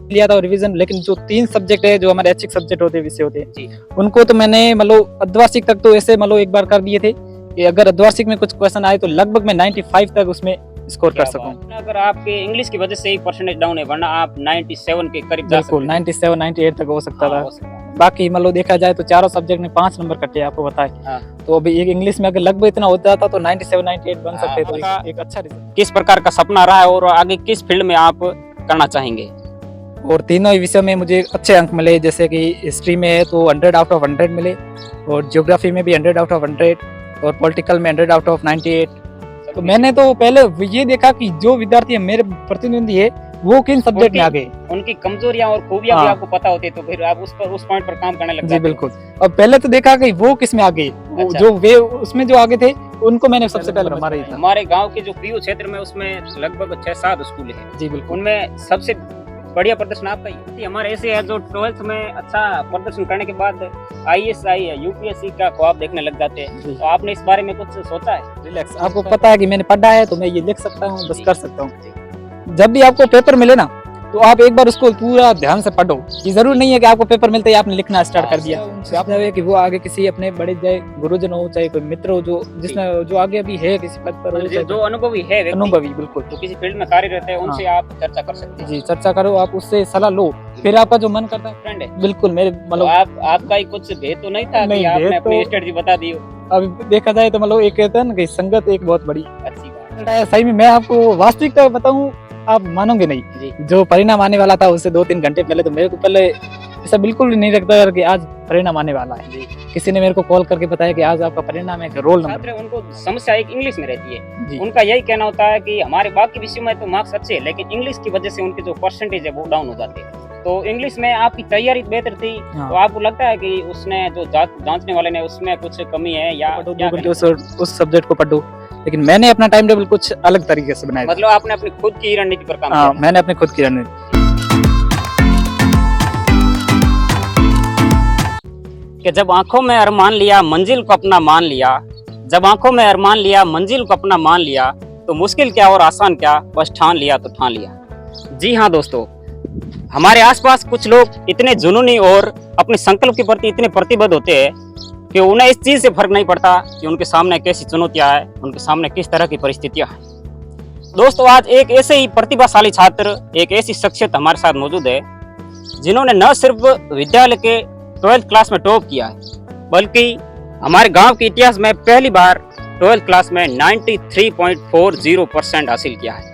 लिया था रिवीजन, लेकिन जो 3 सब्जेक्ट है जो हमारे ऐच्छिक सब्जेक्ट होते हैं, विषय होते हैं जी। उनको तो मैंने मतलब अर्धवार्षिक तक तो ऐसे मतलब एक बार कर दिए थे कि अगर अर्धवार्षिक में कुछ क्वेश्चन आए तो लगभग मैं 95 तक उसमें स्कोर कर सकूं। अगर आपके इंग्लिश की वजह से ही परसेंटेज डाउन है, वरना आप 97 के करीब जा बिल्कुल सकते थे। 97 98 तक हो सकता हाँ, था। हो सकता है। बाकी मतलब देखा जाए तो चारों सब्जेक्ट में 5 नंबर कटे आपको बताए। हाँ। तो अभी एक इंग्लिश में अगर लगभग इतना होता था तो 97 98 बन सकते तो आपका एक अच्छा रिजल्ट। किस प्रकार का सपना रहा है और आगे किस फील्ड में आप करना चाहेंगे? और तीनों ही विषयों में मुझे अच्छे अंक मिले, जैसे कि हिस्ट्री में है तो 100 आउट ऑफ 100 मिले, और ज्योग्राफी में भी 100 आउट ऑफ 100, और पॉलिटिकल में 100 आउट ऑफ 98। तो मैंने तो पहले ये देखा कि जो विद्यार्थी मेरे प्रतिद्वंदी है वो किन सब्जेक्ट में आ गए, उनकी कमजोरियां और खूबियां भी हाँ। आपको पता होती है, तो फिर आप उस पॉइंट पर काम करने लग जी जाते हो। बिल्कुल। अब पहले तो देखा कि वो किस में आ गए, अच्छा। जो वे उसमें जो आगे थे उनको मैंने सबसे पहले हमारे था। हमारे गांव के जो पीयू क्षेत्र में उसमें लगभग 6-7 स्कूल है। जी बिल्कुल। उनमें सबसे बढ़िया प्रदर्शन आपका ही है। हमारे ऐसे है जो 12th में अच्छा प्रदर्शन करने के बाद ISI है, UPSC का ख्वाब देखने लग जाते हैं। जी। तो आपने इस बारे में कुछ सोचा है? रिलैक्स, आपको पता है कि मैंने पढ़ा है तो मैं ये लिख सकता हूँ, बस कर सकता हूँ। जब भी आपको पेपर मिले ना तो आप एक बार उसको पूरा ध्यान से पढ़ो। ये जरूर नहीं है कि आपको पेपर मिलते ही आपने लिखना स्टार्ट कर दिया। आप चाहे कि वो आगे किसी अपने बड़े चाहे गुरुजन हो, चाहे कोई मित्र हो, जो जिसने जो आगे अभी है किसी पद पर हो, जो अनुभवी है व्यक्ति, अनुभवी बिल्कुल, जो किसी फील्ड में कार्य रहते हैं, उनसे आप चर्चा कर सकते हैं। जी चर्चा करो, आप उससे सलाह लो, फिर आपका जो मन करता है फ्रेंड है बिल्कुल मेरे तो मतलब आपका ही कुछ भेद तो नहीं था नहीं, कि आपने भेद अपनी तो- स्ट्रेटजी बता दी हो? अब देखा जाए तो मतलब एक कहते हैं ना कि संगत एक बहुत बड़ी अच्छी बात है। सही में मैं आपको वास्तविकता बताऊं, आप मानोगे नहीं, जी। जो परिणाम आने वाला था उससे 2-3 घंटे पहले तो मेरे को पहले ऐसा बिल्कुल नहीं लगता यार कि आज परिणाम आने वाला है। जी। किसी ने मेरे को कॉल करके बताया कि आज आपका परिणाम है, रोल नंबर। छात्र उनको समस्या एक इंग्लिश में रहती है। जी उनका यही कहना होता है कि हमारे बाकी विषयों में तो मार्क्स अच्छे हैं, लेकिन इंग्लिश की वजह से उनके जो परसेंटेज है वो डाउन हो जाते हैं। तो इंग्लिश में आपकी तैयारी बेहतर थी, हाँ। तो आपको लगता है कि उसने जो जांचने वाले ने उसमें कुछ कमी है या पढ़ो, क्या 2 घंटे कहना उस सब्जेक्ट को पढ़ो, लेकिन मैंने अपना टाइम टेबल कुछ अलग तरीके से बनाया। मतलब आपने अपनी खुद की रणनीति पर काम हाँ, किया? मैंने अपने खुद की रणनीति। कि जब आंखों में अरमान लिया मंजिल को अपना मान लिया, जब आंखों में अरमान लिया मंजिल को अपना मान लिया, तो मुश्किल क्या और आसान क्या, बस ठान लिया तो ठान लिया। जी हाँ दोस्तों, हमारे आसपास कुछ लोग इतने जुनूनी और अपने संकल्प के प्रति इतने प्रतिबद्ध होते हैं कि उन्हें इस चीज से फर्क नहीं पड़ता कि उनके सामने कैसी चुनौतियां है, उनके सामने किस तरह की परिस्थितियां हैं। दोस्तों, आज एक ऐसे ही प्रतिभाशाली छात्र, एक ऐसी शख्सियत हमारे साथ मौजूद है जिन्होंने न सिर्फ विद्यालय के 12th क्लास में टॉप किया है, बल्कि हमारे गांव के इतिहास में पहली बार 12th क्लास में 93.40% हासिल किया है।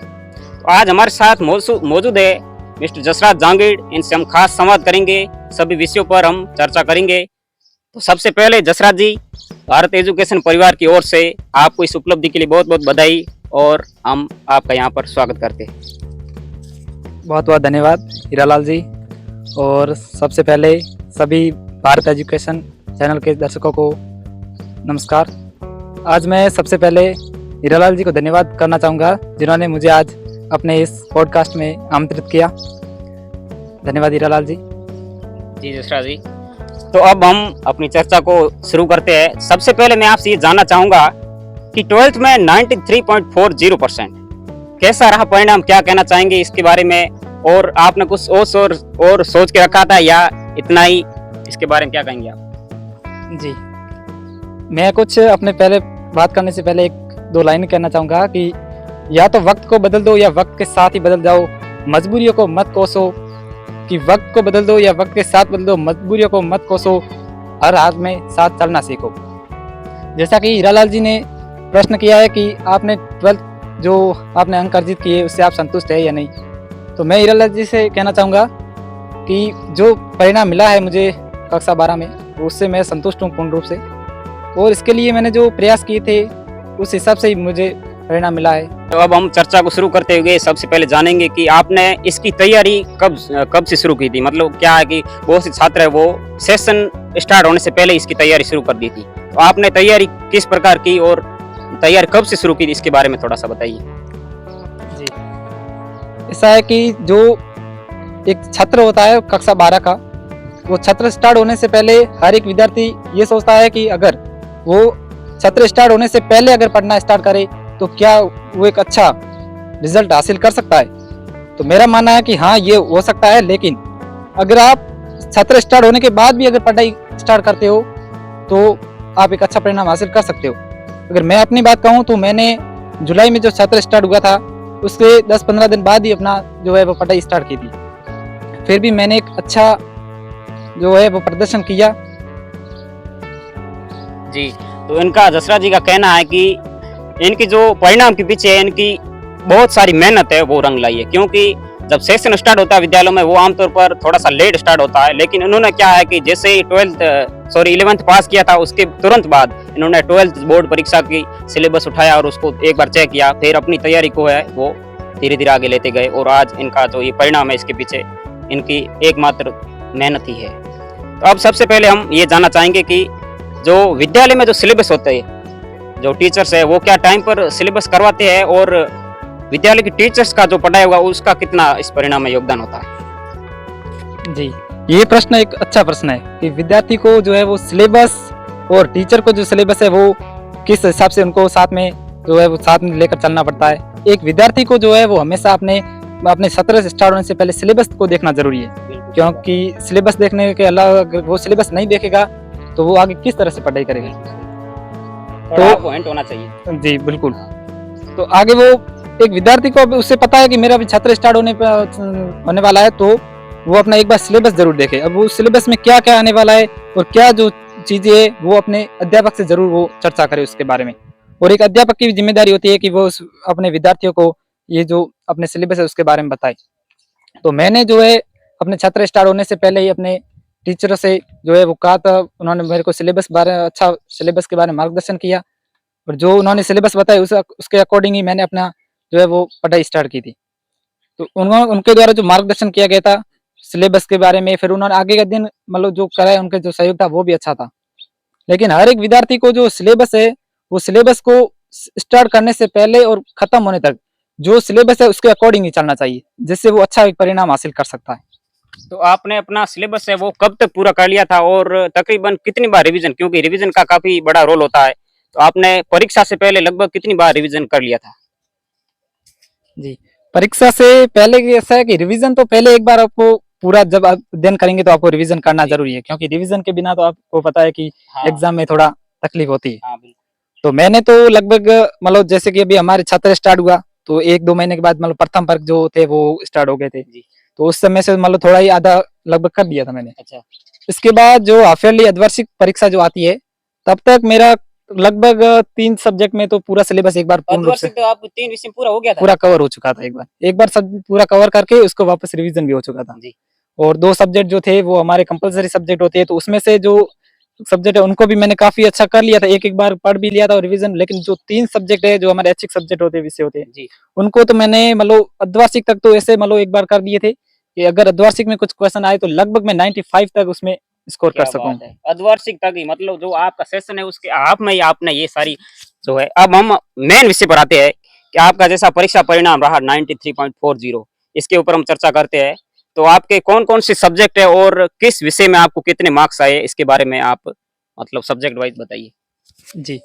तो आज हमारे साथ मौजूद है मिस्टर जसराज जांगीड़। इनसे हम खास संवाद करेंगे, सभी विषयों पर हम चर्चा करेंगे। तो सबसे पहले जसराज जी, भारत एजुकेशन परिवार की ओर से आपको इस उपलब्धि के लिए बहुत बहुत बधाई, और हम आपका यहाँ पर स्वागत करते हैं। बहुत बहुत धन्यवाद हीरालाल जी। और सबसे पहले सभी भारत एजुकेशन चैनल के दर्शकों को नमस्कार। आज मैं सबसे पहले हीरालाल जी को धन्यवाद करना चाहूँगा जिन्होंने मुझे आज अपने इस पॉडकास्ट में आमंत्रित किया। धन्यवाद हीरालाल जी। जी जसराज जी, तो अब हम अपनी चर्चा को शुरू करते हैं। सबसे पहले मैं आपसे ये जानना चाहूँगा कि 12th में 93.40% कैसा रहा परिणाम, क्या कहना चाहेंगे इसके बारे में, और आपने कुछ और सोच के रखा था या इतना ही, इसके बारे में क्या कहेंगे आप? जी, मैं कुछ अपने पहले बात करने से पहले 1-2 लाइन कहना चाहूँगा कि या तो वक्त को बदल दो या वक्त के साथ ही बदल जाओ, मजबूरियों को मत कोसो। कि वक्त को बदल दो या वक्त के साथ बदल दो, मजबूरियों को मत कोसो, हर हाल में साथ चलना सीखो। जैसा कि हीरालाल जी ने प्रश्न किया है कि आपने 12th जो आपने अंक अर्जित किए उससे आप संतुष्ट है या नहीं, तो मैं हीरालाल जी से कहना चाहूँगा कि जो परिणाम मिला है मुझे कक्षा 12 में, उससे मैं संतुष्ट हूँ पूर्ण रूप से, और इसके लिए मैंने जो प्रयास किए थे उस हिसाब से ही मुझे परिणाम मिला है। तो अब हम चर्चा को शुरू करते हुए सबसे पहले जानेंगे कि आपने इसकी तैयारी कब से शुरू की थी। मतलब क्या है कि बहुत से छात्र है वो सेशन स्टार्ट होने से पहले इसकी तैयारी शुरू कर दी थी, तो आपने तैयारी किस प्रकार की और तैयारी कब से शुरू की थी, इसके बारे में थोड़ा सा बताइए। जी, ऐसा है कि जो एक छात्र होता है कक्षा 12 का, वो छात्र स्टार्ट होने से पहले हर एक विद्यार्थी ये सोचता है कि अगर वो छात्र स्टार्ट होने से पहले अगर पढ़ना स्टार्ट करे तो क्या वो एक अच्छा रिजल्ट हासिल कर सकता है। तो मेरा मानना है कि हाँ ये हो सकता है, लेकिन अगर आप सत्र स्टार्ट होने के बाद भी अगर पढ़ाई स्टार्ट करते हो तो आप एक अच्छा परिणाम हासिल कर सकते हो। अगर मैं अपनी बात कहूँ तो मैंने जुलाई में जो सत्र स्टार्ट हुआ था उसके 10-15 दिन बाद ही अपना जो है वो पढ़ाई स्टार्ट की थी। फिर भी मैंने एक अच्छा जो है वो प्रदर्शन किया। जी, तो इनका जसरा जी का कहना है कि इनकी जो परिणाम के पीछे इनकी बहुत सारी मेहनत है वो रंग लाई है, क्योंकि जब सेशन स्टार्ट होता है विद्यालयों में वो आमतौर पर थोड़ा सा लेट स्टार्ट होता है, लेकिन इन्होंने क्या है कि जैसे ही 11th पास किया था उसके तुरंत बाद इन्होंने 12th बोर्ड परीक्षा की सिलेबस उठाया और उसको एक बार चेक किया, फिर अपनी तैयारी को है वो धीरे धीरे आगे लेते गए और आज इनका जो ये परिणाम है इसके पीछे इनकी एकमात्र मेहनत ही है। तो अब सबसे पहले हम ये जानना चाहेंगे कि जो विद्यालय में जो सिलेबस होते हैं, जो टीचर्स है वो क्या टाइम पर सिलेबस करवाते हैं और विद्यालय के टीचर्स का जो पढ़ाई होगा उसका कितना इस परिणाम में योगदान होता है? जी, ये प्रश्न एक अच्छा प्रश्न है कि विद्यार्थी को जो है वो सिलेबस और टीचर को जो सिलेबस है वो किस हिसाब से उनको साथ में जो है वो साथ में लेकर चलना पड़ता है। एक विद्यार्थी को जो है वो हमेशा अपने सत्र स्टार्ट होने से पहले सिलेबस को देखना जरूरी है, क्योंकि सिलेबस देखने के अलावा अगर वो सिलेबस नहीं देखेगा तो वो आगे किस तरह से पढ़ाई करेगा। तो पॉइंट होना चाहिए। जी बिल्कुल। तो आगे वो एक विद्यार्थी को अब उससे पता है कि मेरा अभी छात्र स्टार्ट होने वाला है, तो वो अपना एक बार सिलेबस जरूर देखे। अब वो सिलेबस में क्या क्या आने वाला है और क्या जो चीजें है वो अपने अध्यापक से जरूर वो चर्चा करे उसके बारे में। और एक अध्यापक की जिम्मेदारी होती है कि वो अपने विद्यार्थियों को ये जो अपने सिलेबस है उसके बारे में बताए। तो मैंने जो है अपने छात्र स्टार्ट होने से पहले ही अपने टीचरों से जो है वो कहा था, उन्होंने मेरे को अच्छा सिलेबस के बारे में मार्गदर्शन किया और जो उन्होंने सिलेबस बताया उसके अकॉर्डिंग ही मैंने अपना जो है वो पढ़ाई स्टार्ट की थी। तो उनके द्वारा जो मार्गदर्शन किया गया था सिलेबस के बारे में, फिर उन्होंने आगे का दिन मतलब जो कराया उनके जो सहयोग था वो भी अच्छा था। लेकिन हर एक विद्यार्थी को जो सिलेबस है वो सिलेबस को स्टार्ट करने से पहले और खत्म होने तक जो सिलेबस है उसके अकॉर्डिंग ही चलना चाहिए, जिससे वो अच्छा एक परिणाम हासिल कर सकता है। तो आपने अपना सिलेबस है वो कब तक पूरा कर लिया था और तकरीबन कितनी बार रिवीजन, क्योंकि रिवीजन का काफी बड़ा रोल होता है, तो आपने परीक्षा से पहले लगभग कितनी बार रिवीजन कर लिया था? जी, परीक्षा से पहले ऐसा है कि रिवीजन तो पहले एक बार आपको पूरा जब आप अध्ययन करेंगे तो आपको रिवीजन करना जरूरी है, क्योंकि रिवीजन के बिना तो आपको पता है कि एग्जाम में थोड़ा तकलीफ होती है। तो मैंने तो लगभग मतलब जैसे कि अभी हमारे छात्र स्टार्ट हुआ तो 1-2 महीने के बाद मतलब प्रथम वर्ग जो थे वो स्टार्ट हो गए थे, तो उस समय से मतलब थोड़ा ही आधा लगभग कर दिया था मैंने। अच्छा। इसके बाद जो हाफ ईयरली अर्धवार्षिक परीक्षा जो आती है तब तक मेरा लगभग 3 सब्जेक्ट में तो पूरा सिलेबस एक बार पूर्ण रूप से तो आप 3 विषय पूरा हो गया था? पूरा कवर हो चुका था। एक बार सब पूरा कवर करके उसको वापस रिवीजन भी हो चुका था जी। और 2 सब्जेक्ट जो थे वो हमारे कंपलसरी सब्जेक्ट होते हैं, तो उसमें से जो सब्जेक्ट है उनको भी मैंने काफी अच्छा कर लिया था, एक बार पढ़ भी लिया था और रिवीजन। लेकिन जो 3 सब्जेक्ट है जो हमारे ऐच्छिक सब्जेक्ट होते हैं, विषय होते हैं, उनको तो मैंने मतलब अर्धवार्षिक तक तो ऐसे मतलब एक बार कर दिए थे कि अगर अर्धवार्षिक में कुछ क्वेश्चन आए तो लगभग मैं 95 तक उसमें स्कोर कर सकूं। अर्धवार्षिक तक ही मतलब जो आपका सेशन है उसके हाफ में ही आपने ये सारी जो है। अब हम मेन विषय पर आते हैं कि आपका जैसा परीक्षा परिणाम रहा 93.40, इसके ऊपर हम चर्चा करते हैं। तो आपके कौन कौन से सब्जेक्ट है और किस विषय में आपको कितने मार्क्स आए, इसके बारे में आप मतलब सब्जेक्ट वाइज बताइए। जी,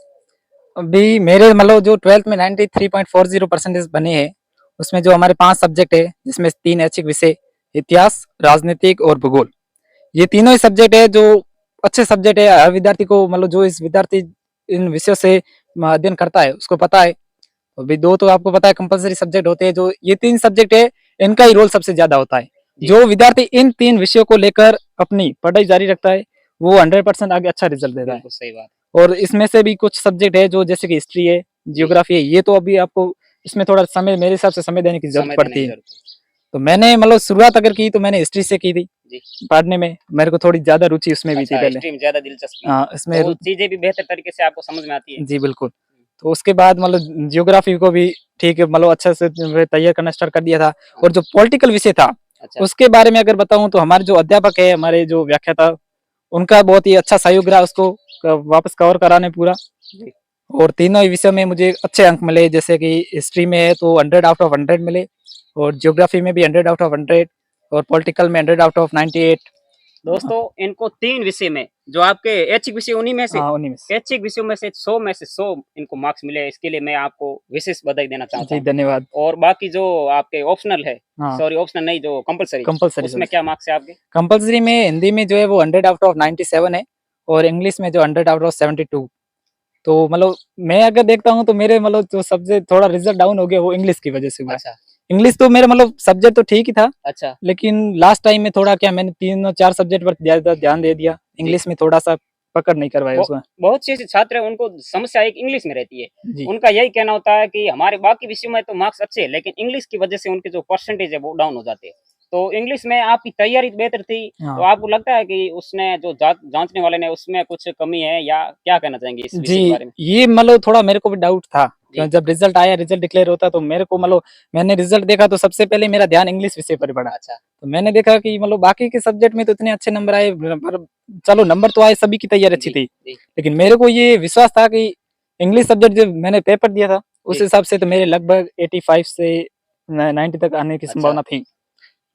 अभी मेरे मतलब जो 12th में 93.40% बने हैं उसमें जो हमारे 5 सब्जेक्ट है जिसमें 3 ऐच्छिक विषय इतिहास, राजनीतिक और भूगोल, ये तीनों ही सब्जेक्ट है जो अच्छे सब्जेक्ट है। हर विद्यार्थी को मतलब जो इस विद्यार्थी इन विषयों से अध्ययन करता है उसको पता है। अभी 2 तो आपको पता है कंपलसरी सब्जेक्ट होते हैं, जो ये 3 सब्जेक्ट है इनका ही रोल सबसे ज्यादा होता है। जो विद्यार्थी इन 3 विषयों को लेकर अपनी पढ़ाई जारी रखता है वो 100% आगे अच्छा रिजल्ट देता है। सही बात। और इसमें से भी कुछ सब्जेक्ट है जो जैसे कि हिस्ट्री है, जियोग्राफी है, ये तो अभी आपको इसमें थोड़ा समय मेरे हिसाब से समय देने की जरूरत पड़ती है। तो मैंने मतलब शुरुआत अगर की तो मैंने हिस्ट्री से की थी पढ़ने में, मेरे को थोड़ी ज्यादा रुचि उसमें भी थी पहले। हिस्ट्री में ज्यादा दिलचस्पी। हाँ, इसमें तो चीजें भी बेहतर तरीके से आपको समझ में आती है। जी बिल्कुल। तो उसके बाद मतलब जियोग्राफी को भी ठीक है मतलब अच्छे से तैयार करना स्टार्ट कर दिया था। और जो पॉलिटिकल विषय था उसके बारे में अगर बताऊं तो हमारे जो अध्यापक है, हमारे जो व्याख्याता, उनका बहुत ही अच्छा सहयोग रहा उसको वापस कवर कराने पूरा। और तीनों ही विषयों में मुझे अच्छे अंक मिले, जैसे कि हिस्ट्री में है तो 100 आउट ऑफ 100 मिले और जियोग्राफी में भी 100 आउट ऑफ 100 और पॉलिटिकल में 100 आउट ऑफ 98। दोस्तों इनको 3 विषय में जो आपके ऐच्छिक विषय उन्हीं में से हाँ उन्हीं में से। ऐच्छिक विषयों में से 100 में से 100 इनको मार्क्स मिले, इसके लिए मैं आपको विशेष बधाई देना चाहता जी हूँ। धन्यवाद। और बाकी जो आपके ऑप्शनल है, हाँ सॉरी ऑप्शनल नहीं, जो कंपल्सरी, कंपलसरी उसमें क्या मार्क्स है आपके? कंपलसरी में हिंदी में जो है वो 100 आउट ऑफ 97 है और इंग्लिश में जो 100 आउट ऑफ 72। तो मतलब मैं अगर देखता हूँ तो मेरे मतलब जो सब्जेक्ट थोड़ा रिजल्ट डाउन हो गया वो इंग्लिश की वजह से हुआ है। अच्छा, इंग्लिश तो मेरा मतलब सब्जेक्ट तो ठीक ही था, अच्छा, लेकिन लास्ट टाइम में थोड़ा क्या मैंने 3 और 4 सब्जेक्ट पर ज़्यादा ध्यान दे दिया। जी। इंग्लिश में थोड़ा-सा पकड़ नहीं कर पाया बहु उसमें। बहुत से ऐसे छात्र हैं, उनको समस्या एक इंग्लिश में रहती है। जी, उनका यही कहना होता है कि हमारे बाकी विषयों में तो मार्क्स अच्छे हैं, लेकिन इंग्लिश की वजह से उनके जो परसेंटेज है वो डाउन हो जाते हैं। तो इंग्लिश में आपकी तैयारी बेहतर थी, तो हाँ। आपको लगता है कि उसने जो जाँचने वाले ने उसमें कुछ कमी है, या क्या कहना चाहेंगे इस विषय के जी, बारे में? ये मतलब थोड़ा मेरे को भी डाउट था। जी, जब रिज़ल्ट आया, रिज़ल्ट डिक्लेयर होता तो मेरे को मतलब मैंने रिज़ल्ट देखा तो सबसे पहले मेरा ध्यान इंग्लिश विषय पर पड़ा। अच्छा, तो मैंने देखा कि मतलब बाकी के सब्जेक्ट में तो इतने अच्छे नंबर आए, पर चलो नंबर तो आए, सभी की तैयारी अच्छी जी, थी। जी, लेकिन मेरे को ये विश्वास था कि इंग्लिश सब्जेक्ट जब मैंने पेपर दिया था, उस जी, हिसाब से तो मेरे लगभग 85 से न 90 तक आने की अच्छा। संभावना थी।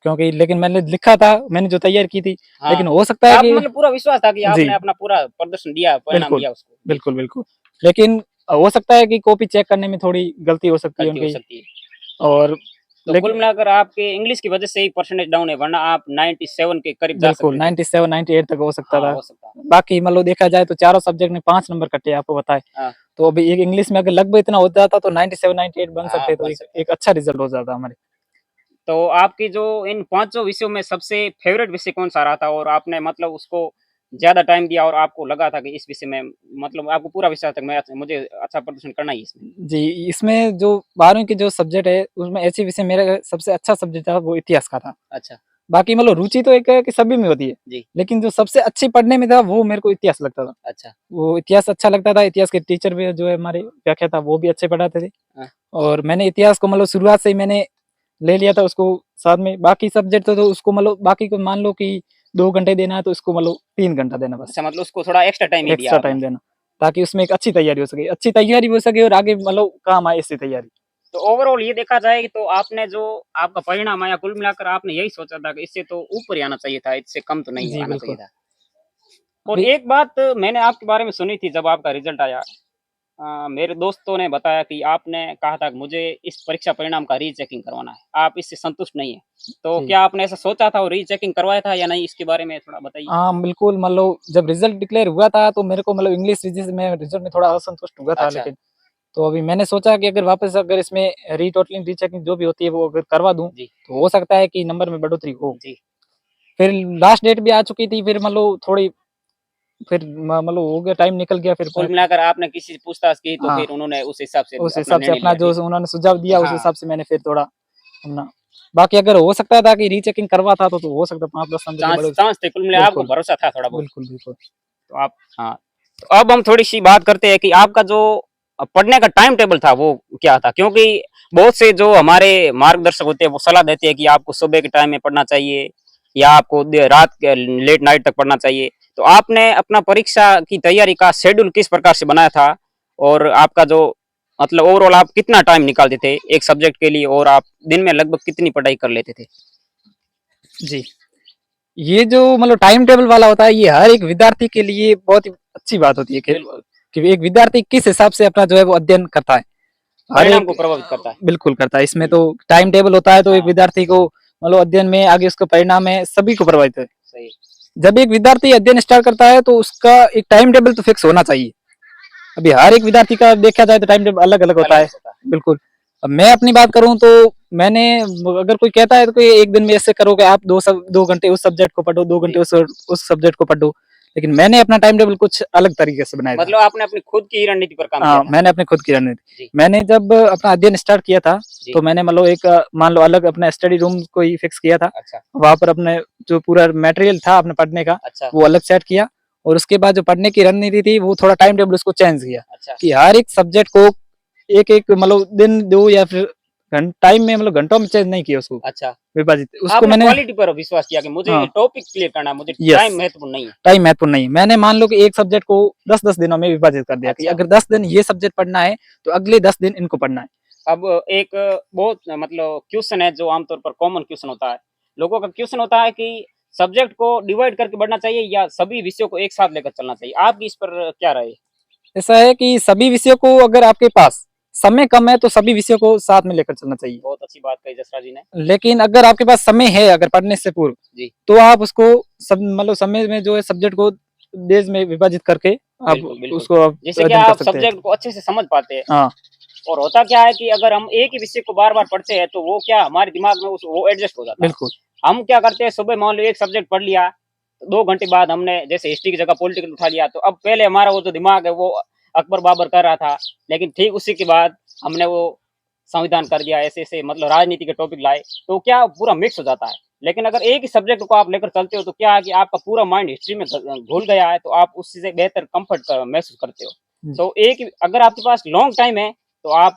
क्योंकि लेकिन मैंने लिखा था, मैंने जो तैयारी की थी, हाँ, लेकिन हो सकता तो है आप कि मतलब पूरा विश्वास था कि जी, आपने अपना पूरा प्रदर्शन दिया, परिणाम बिल्कुल, दिया उसको। जी, बिल्कुल, बिल्कुल। लेकिन हो सकता है कि कॉपी चेक करने में थोड़ी गलती हो सकती है गलती हो उनकी सकती है। और तो कुल लेकिन मिलाकर आपके इंग्लिश की वजह से ही परसेंटेज डाउन है, वरना आप 97 के करीब जा बिल्कुल सकते थे। 97, 98 तक हो सकता हाँ, था। हो सकता है। बाकी मतलब देखा जाए तो चारों सब्जेक्ट में 5 नंबर कटे आपको बताएँ। हाँ, तो अभी एक इंग्लिश में अगर लगभग इतना हो जाता तो 97, 98 बन हाँ, सकते तो बन एक सकता एक था। अच्छा रिज़ल्ट हो जाता हमारे। तो आपकी जो इन पाँचों विषयों में सबसे फ़ेवरेट विषय कौन-सा रहा था, और आपने मतलब उसको ज़्यादा टाइम दिया और आपको लगा था कि इस विषय में मतलब आपको पूरा विश्वास था कि मैं मुझे अच्छा प्रदर्शन करना ही है इसमें? जी, इसमें जो 12वीं की जो सब्जेक्ट है, उसमें ऐसे विषय मेरा सबसे अच्छा सब्जेक्ट था वो इतिहास का था। अच्छा, बाकी मतलब रुचि तो एक है कि सभी में होती है, जी, लेकिन जो सबसे अच्छी पढ़ने में था वो मेरे को इतिहास लगता था। अच्छा, वो इतिहास अच्छा लगता था, इतिहास के टीचर भी जो है हमारे व्याख्याता वो भी अच्छे पढ़ाते थे हाँ, और मैंने इतिहास को मतलब शुरुआत से ही मैंने ले लिया था उसको साथ में। बाकी सब्जेक्ट तो उसको मतलब बाकी को मान लो कि 2 घंटे देना है तो इसको मतलब 3 घंटा देना बस, अच्छा, मतलब उसको थोड़ा एक्स्ट्रा टाइम ही दिया एक्स्ट्रा आपने। टाइम देना, ताकि उसमें एक अच्छी तैयारी हो सके। अच्छी तैयारी हो सके और आगे मतलब काम आए इससे तैयारी। तो ओवरऑल ये देखा जाए तो आपने जो आपका परिणाम आया, कुल मिलाकर आपने यही सोचा था कि इससे तो ऊपर ही आना चाहिए था, इससे कम तो नहीं जी, आना चाहिए बिल्कुल। था। और अभी एक बात मैंने आपके बारे में सुनी थी जब आपका रिज़ल्ट आया, मेरे दोस्तों ने बताया कि आपने कहा था कि मुझे इस परीक्षा परिणाम का रीचेकिंग करवाना है, आप इससे संतुष्ट नहीं हैं। तो जी। क्या आपने ऐसा सोचा था और रीचेकिंग करवाया था या नहीं? इसके बारे में थोड़ा बताइए? हाँ, बिल्कुल मतलब जब रिज़ल्ट डिक्लेयर हुआ था तो मेरे को मतलब इंग्लिश वजह से मैं रिज़ल्ट में थोड़ा असंतुष्ट हुआ था, अच्छा, लेकिन तो अभी मैंने सोचा कि अगर वापस अगर इसमें रीटोटलिंग रीचेकिंग जो भी होती है वो अगर करवा दूँ, जी, तो हो सकता है कि नंबर में बढ़ोतरी हो। जी। फिर लास्ट डेट भी आ चुकी थी, फिर मतलब थोड़ी फिर मतलब हो गया, टाइम निकल गया, फिर तो कुल मैं मिलाकर आपने किसी से पूछताछ की तो हाँ, फिर उन्होंने उस हिसाब से उस अपना हिसाब से निर्णय अपना लिया, जो ठीक? उन्होंने सुझाव दिया उस हाँ, हिसाब से मैंने फिर थोड़ा अपना बाकी अगर हो सकता था कि रीचेकिंग करवाता तो हो सकता 5-10 नंबर की चांस बढ़ोतरी चांस थे, कुल मिला आपको बिल्कुल, भरोसा था थोड़ा बहुत। बिल्कुल, बिल्कुल। तो आप हाँ, तो अब हम थोड़ी-सी बात करते हैं कि आपका जो पढ़ने का टाइम टेबल था वो क्या था? क्योंकि बहुत से जो हमारे मार्गदर्शक होते हैं वो सलाह देते हैं कि आपको सुबह के टाइम में पढ़ना चाहिए या आपको रात के लेट नाइट तक पढ़ना चाहिए। तो आपने अपना परीक्षा की तैयारी का शेड्यूल किस प्रकार से बनाया था? और आपका जो मतलब ओवरऑल आप कितना टाइम निकालते थे एक सब्जेक्ट के लिए, और आप दिन में लगभग कितनी पढ़ाई कर लेते थे? जी। ये जो मतलब टाइम टेबल वाला होता है, ये हर एक विद्यार्थी के लिए बहुत ही अच्छी बात होती है बिल्कुल, कि एक विद्यार्थी किस हिसाब से अपना जो है वो अध्ययन करता है। हर परिणाम एक को प्रभावित करता है। बिल्कुल करता है। इसमें जी, तो टाइम टेबल होता है तो एक हाँ, विद्यार्थी को मतलब अध्ययन में आगे उसका परिणाम है, सभी को प्रभावित है। सही, जब एक विद्यार्थी अध्ययन स्टार्ट करता है तो उसका एक टाइम टेबल तो फिक्स होना चाहिए। अभी हर एक विद्यार्थी का देखा जाए तो टाइम टेबल अलग-अलग होता है। अलग-अलग होता है। बिल्कुल। अब मैं अपनी बात करूँ तो मैंने अगर कोई कहता है तो कोई एक दिन में ऐसे करोगे आप 2 घंटे उस सब्जेक्ट को पढ़ो, 2 घंटे जी। उस सब्जेक्ट को पढ़ो। लेकिन मैंने अपना टाइम टेबल कुछ अलग तरीके से बनाया था। मतलब आपने अपनी खुद की रणनीति पर काम किया हाँ, था। मैंने अपनी खुद की रणनीति जी, मैंने जब अपना अध्ययन स्टार्ट किया था, जी। तो मैंने मतलब एक मान लो अलग अपना स्टडी रूम को ही फिक्स किया था। अच्छा, वहाँ पर अपने जो पूरा मटेरियल था अपने पढ़ने का, अच्छा, वो अलग सेट किया और उसके बाद जो पढ़ने की रणनीति थी, वो थोड़ा टाइम टेबल उसको चेंज किया अच्छा, कि हर एक सब्जेक्ट को एक-एक मतलब दिन, 2 या फिर टाइम में मतलब घंटों में चेंज नहीं किया उसको, अच्छा। विभाजित। उसको आपने मैंने क्वालिटी पर विश्वास किया कि मुझे हाँ, टॉपिक क्लियर करना है, मुझे यस, टाइम महत्वपूर्ण नहीं है। टाइम महत्वपूर्ण नहीं है। मैंने मान लो कि एक सब्जेक्ट को 10-10 दिनों में विभाजित कर दिया कि अच्छा, अगर 10 दिन ये सब्जेक्ट पढ़ना है, तो अगले 10 दिन इनको पढ़ना है। अब एक बहुत मतलब क्वेश्चन है जो आमतौर पर कॉमन क्वेश्चन होता है। लोगों का क्वेश्चन होता है कि सब्जेक्ट को डिवाइड करके बढ़ना चाहिए या सभी विषयों को एक साथ लेकर चलना चाहिए? आपकी इस पर क्या राय है? ऐसा है कि सभी विषयों को, अगर आपके पास समय कम है तो सभी विषयों को साथ में लेकर चलना चाहिए। बहुत अच्छी बात कही जसरा जी ने। लेकिन अगर आपके पास समय है, अगर पढ़ने से पूर्व, जी। तो आप उसको सब मतलब समय में जो है सब्जेक्ट को डेज में विभाजित करके आप बिल्कुल, बिल्कुल। उसको आप जिससे कि अध्ययन कर आप सकते हैं। सब्जेक्ट को अच्छे से समझ पाते हैं। हाँ, और होता क्या है कि अगर हम एक ही विषय को बार-बार पढ़ते हैं तो वो क्या हमारे दिमाग में उस वो एडजस्ट हो जाता है। बिल्कुल। हम क्या करते हैं, सुबह मान लो एक सब्जेक्ट पढ़ लिया, 2 घंटे बाद हमने जैसे हिस्ट्री की जगह पॉलिटिकल उठा लिया, तो अब पहले हमारा वो जो दिमाग है वो अकबर बाबर कर रहा था, लेकिन ठीक उसी के बाद हमने वो संविधान कर दिया, ऐसे-ऐसे मतलब राजनीति के टॉपिक लाए, तो क्या पूरा मिक्स हो जाता है। लेकिन अगर एक ही सब्जेक्ट को आप लेकर चलते हो तो क्या है कि आपका पूरा माइंड हिस्ट्री में घुल गया है, तो आप उससे बेहतर कम्फर्ट महसूस करते हो। जी, तो एक अगर आपके पास लॉन्ग टाइम है, तो आप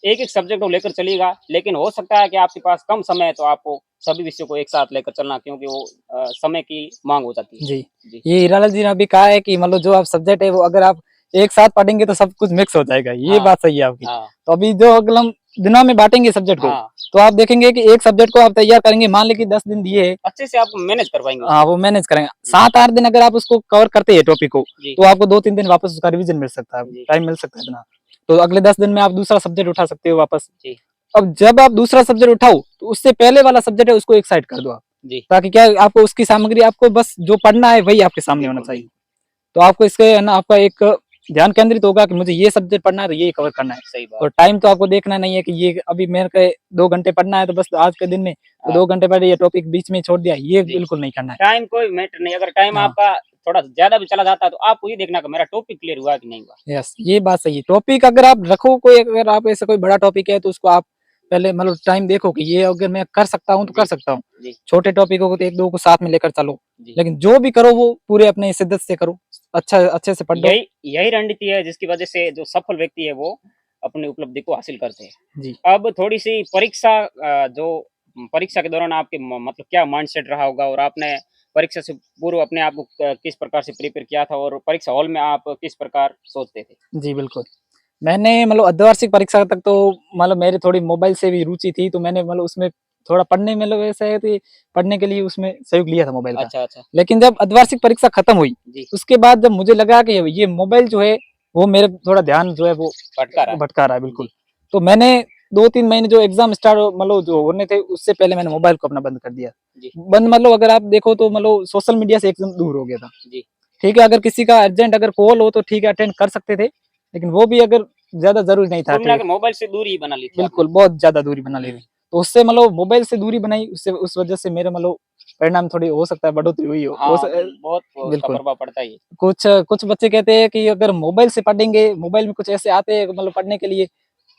एक-एक सब्जेक्ट को लेकर चलिएगा, लेकिन हो सकता है कि आपके पास कम समय है, तो आपको सभी विषयों को एक साथ लेकर चलना, क्योंकि वो समय की माँग हो जाती है। जी। जी। ये हीरालाल जी ने अभी कहा है कि मतलब जो आप सब्जेक्ट है वो अगर आप एक साथ पढ़ेंगे तो सब कुछ मिक्स हो जाएगा। ये हाँ, बात सही है आपकी। हाँ, तो अभी जो अगर हम दिनों में बाँटेंगे सब्जेक्ट को, हाँ। तो आप देखेंगे कि एक सब्जेक्ट को आप तैयार करेंगे, मान लें कि 10 दिन दिए हैं, अच्छे से आप मैनेज कर पाएँगे हाँ, उसको। वो मैनेज करेंगे। हुँ, 7-8 दिन अगर आप उसको कवर करते हैं टॉपिक को, जी, तो आपको 2-3 दिन वापस उसका रिवीजन मिल सकता है, जी, टाइम मिल सकता है इतना। तो अगले 10 दिन में आप दूसरा सब्जेक्ट उठा सकते हो वापस। जी, अब जब आप दूसरा सब्जेक्ट उठाओ, तो उससे पहले वाला सब्जेक्ट है उसको एक साइड कर दो आप। जी। ताकि क्या है, आपको उसकी सामग्री, आपको बस जो पढ़ना है वही आपके सामने होना बिल्कुल, चाहिए। बिल्कुल। तो आपको इसके है ना, आपका एक ध्यान केंद्रित होगा कि मुझे ये सब्जेक्ट पढ़ना है तो ये कवर करना है। सही बात। और टाइम तो आपको देखना नहीं है कि ये अभी मेरे को 2 घंटे पढ़ना है तो बस आज के दिन में तो हाँ, 2 घंटे पढ़े, ये टॉपिक बीच में छोड़ दिया, ये जी। बिल्कुल नहीं करना है। टाइम कोई मैटर नहीं, अगर टाइम हाँ, आपका थोड़ा ज़्यादा भी चला जाता है, तो आपको ये देखना कि मेरा टॉपिक क्लियर हुआ कि नहीं हुआ। यस, ये बात सही है। टॉपिक अगर आप रखो कोई, अगर आप ऐसा कोई बड़ा टॉपिक है तो उसको आप पहले मतलब टाइम देखो कि ये अगर मैं कर सकता हूँ तो कर जी, सकता हूँ। जी, छोटे टॉपिकों को तो 1-2 को साथ में लेकर चलो। जी। लेकिन जो भी करो वो पूरे अपने शिद्दत से करो। अच्छा अच्छे से पढ़ो। यही यही रणनीति है जिसकी वजह से जो सफल व्यक्ति है वो अपनी उपलब्धि को हासिल करते जी। हैं। अब थोड़ी-सी परीक्षा जो परीक्षा के दौरान आपके मतलब क्या माइंडसेट रहा होगा और आपने परीक्षा से पूर्व अपने आप को किस प्रकार से प्रिपेयर किया था और परीक्षा हॉल में आप किस प्रकार सोचते थे? जी, बिल्कुल। मैंने मतलब अर्धवार्षिक परीक्षा तक तो मतलब मेरी थोड़ी मोबाइल से भी रुचि थी, तो मैंने मतलब उसमें थोड़ा पढ़ने में मतलब ऐसा है कि पढ़ने के लिए उसमें सहयोग लिया था मोबाइल का। अच्छा, अच्छा। लेकिन जब अर्धवार्षिक परीक्षा खत्म हुई, जी, उसके बाद जब मुझे लगा कि ये मोबाइल जो है, वो मेरे थोड़ा ध्यान जो है वो भटका रहा है। भटका रहा है बिल्कुल। जी, तो मैंने 2-3 महीने जो एग्ज़ाम स्टार्ट मतलब जो होने थे, उससे पहले मैंने मोबाइल को अपना बंद कर दिया। जी, बंद मतलब अगर आप देखो तो मतलब सोशल मीडिया से एकदम दूर हो गया था। जी। ठीक है, अगर किसी का अर्जेंट अगर कॉल हो तो ठीक है अटेंड कर सकते थे, लेकिन वो भी अगर ज़्यादा ज़रूरी नहीं था कुल मिला कि के मोबाइल से दूरी ही बना ली थी आपने। बिल्कुल, बहुत ज़्यादा दूरी बना ली हुँ, थी। तो उससे मतलब मोबाइल से दूरी बनाई, उससे उस वज़ह से मेरे मतलब परिणाम थोड़ी हो सकता है बढ़ोतरी हुई हो हाँ, बहुत उसका बिल्कुल। प्रभाव पड़ता ही है। कुछ कुछ बच्चे कहते हैं कि अगर मोबाइल से पढ़ेंगे, मोबाइल में कुछ ऐसे आते हैं मतलब पढ़ने के लिए,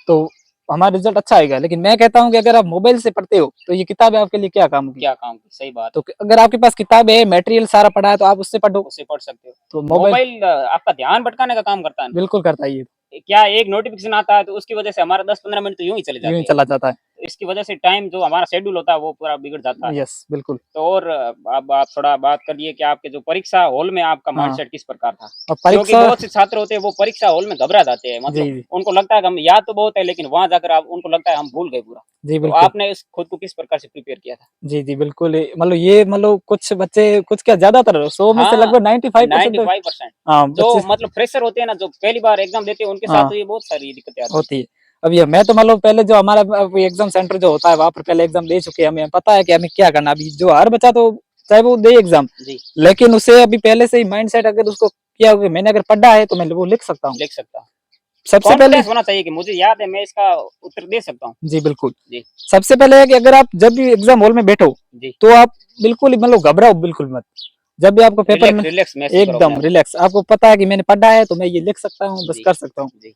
तो हमारा रिज़ल्ट अच्छा आएगा। लेकिन मैं कहता हूँ कि अगर आप मोबाइल से पढ़ते हो, तो ये किताबें आपके लिए क्या काम की? क्या काम की, सही बात तो है। अगर आपके पास किताब है, मटेरियल सारा पड़ा है, तो आप उससे पढ़ो। उससे पढ़ सकते हो। तो मोबाइल मोबाइल आपका ध्यान भटकाने का काम करता है ना? बिल्कुल करता है ये, क्या एक नोटिफ़िकेशन आता है तो उसकी वजह से हमारा 10-15 मिनट तो यूँ ही चले यूँ ही जाते हैं। चला जाता है। इसकी वजह से टाइम जो हमारा शेड्यूल होता है वो पूरा बिगड़ जाता है। यस, बिल्कुल। तो और अब आप थोड़ा बात करिए कि आपके जो परीक्षा हॉल में आपका हाँ, माइंडसेट किस प्रकार था? और क्योंकि परीक्षा बहुत से छात्र होते हैं वो परीक्षा हॉल में घबरा जाते हैं। जी, मतलब जी। उनको लगता है कि हम याद तो बहुत है लेकिन वहाँ जाकर आप उनको लगता है हम भूल गए पूरा। जी, तो बिल्कुल। आपने इस खुद को किस प्रकार से प्रिपेयर किया था? जी, जी, बिल्कुल मतलब ये मतलब कुछ बच्चे कुछ क्या ज़्यादातर 100 में से हाँ, लगभग 95% तो 95% हाँ, जो बच्चे मतलब फ्रेशर होते हैं ना, जो पहली बार एग्ज़ाम देते हैं उनके साथ हाँ, तो ये बहुत सारी दिक्कतें आती हैं। होती है। अब ये मैं तो मतलब पहले जो हमारा एग्ज़ाम सेंटर जो होता है, वहाँ पर पहले एग्ज़ाम दे चुके हैं, हमें पता है कि हमें क्या करना है। अभी जो हर बच्चा तो चाहे वो दे एग्ज़ाम, जी, लेकिन उसे अभी पहले से ही माइंडसेट अगर उसको किया हो कि मैंने अगर पढ़ा है, तो मैं वो लिख सकता हूँ। लिख सकता हूँ। सबसे पहले कॉन्फिडेंस होना चाहिए कि मुझे याद है मैं इसका उत्तर दे सकता हूँ। जी, बिल्कुल। जी, सबसे पहले है कि अगर आप जब भी एग्ज़ाम हॉल में बैठो, जी। तो आप बिल्कुल ही मतलब घबराओ बिल्कुल मत। जब भी आपको पेपर में रिलैक्स महसूस करो अपने एकदम आप को। रिलैक्स, आपको पता है कि मैंने पढ़ा है तो मैं ये लिख सकता हूँ, बस जी, कर सकता हूँ। जी,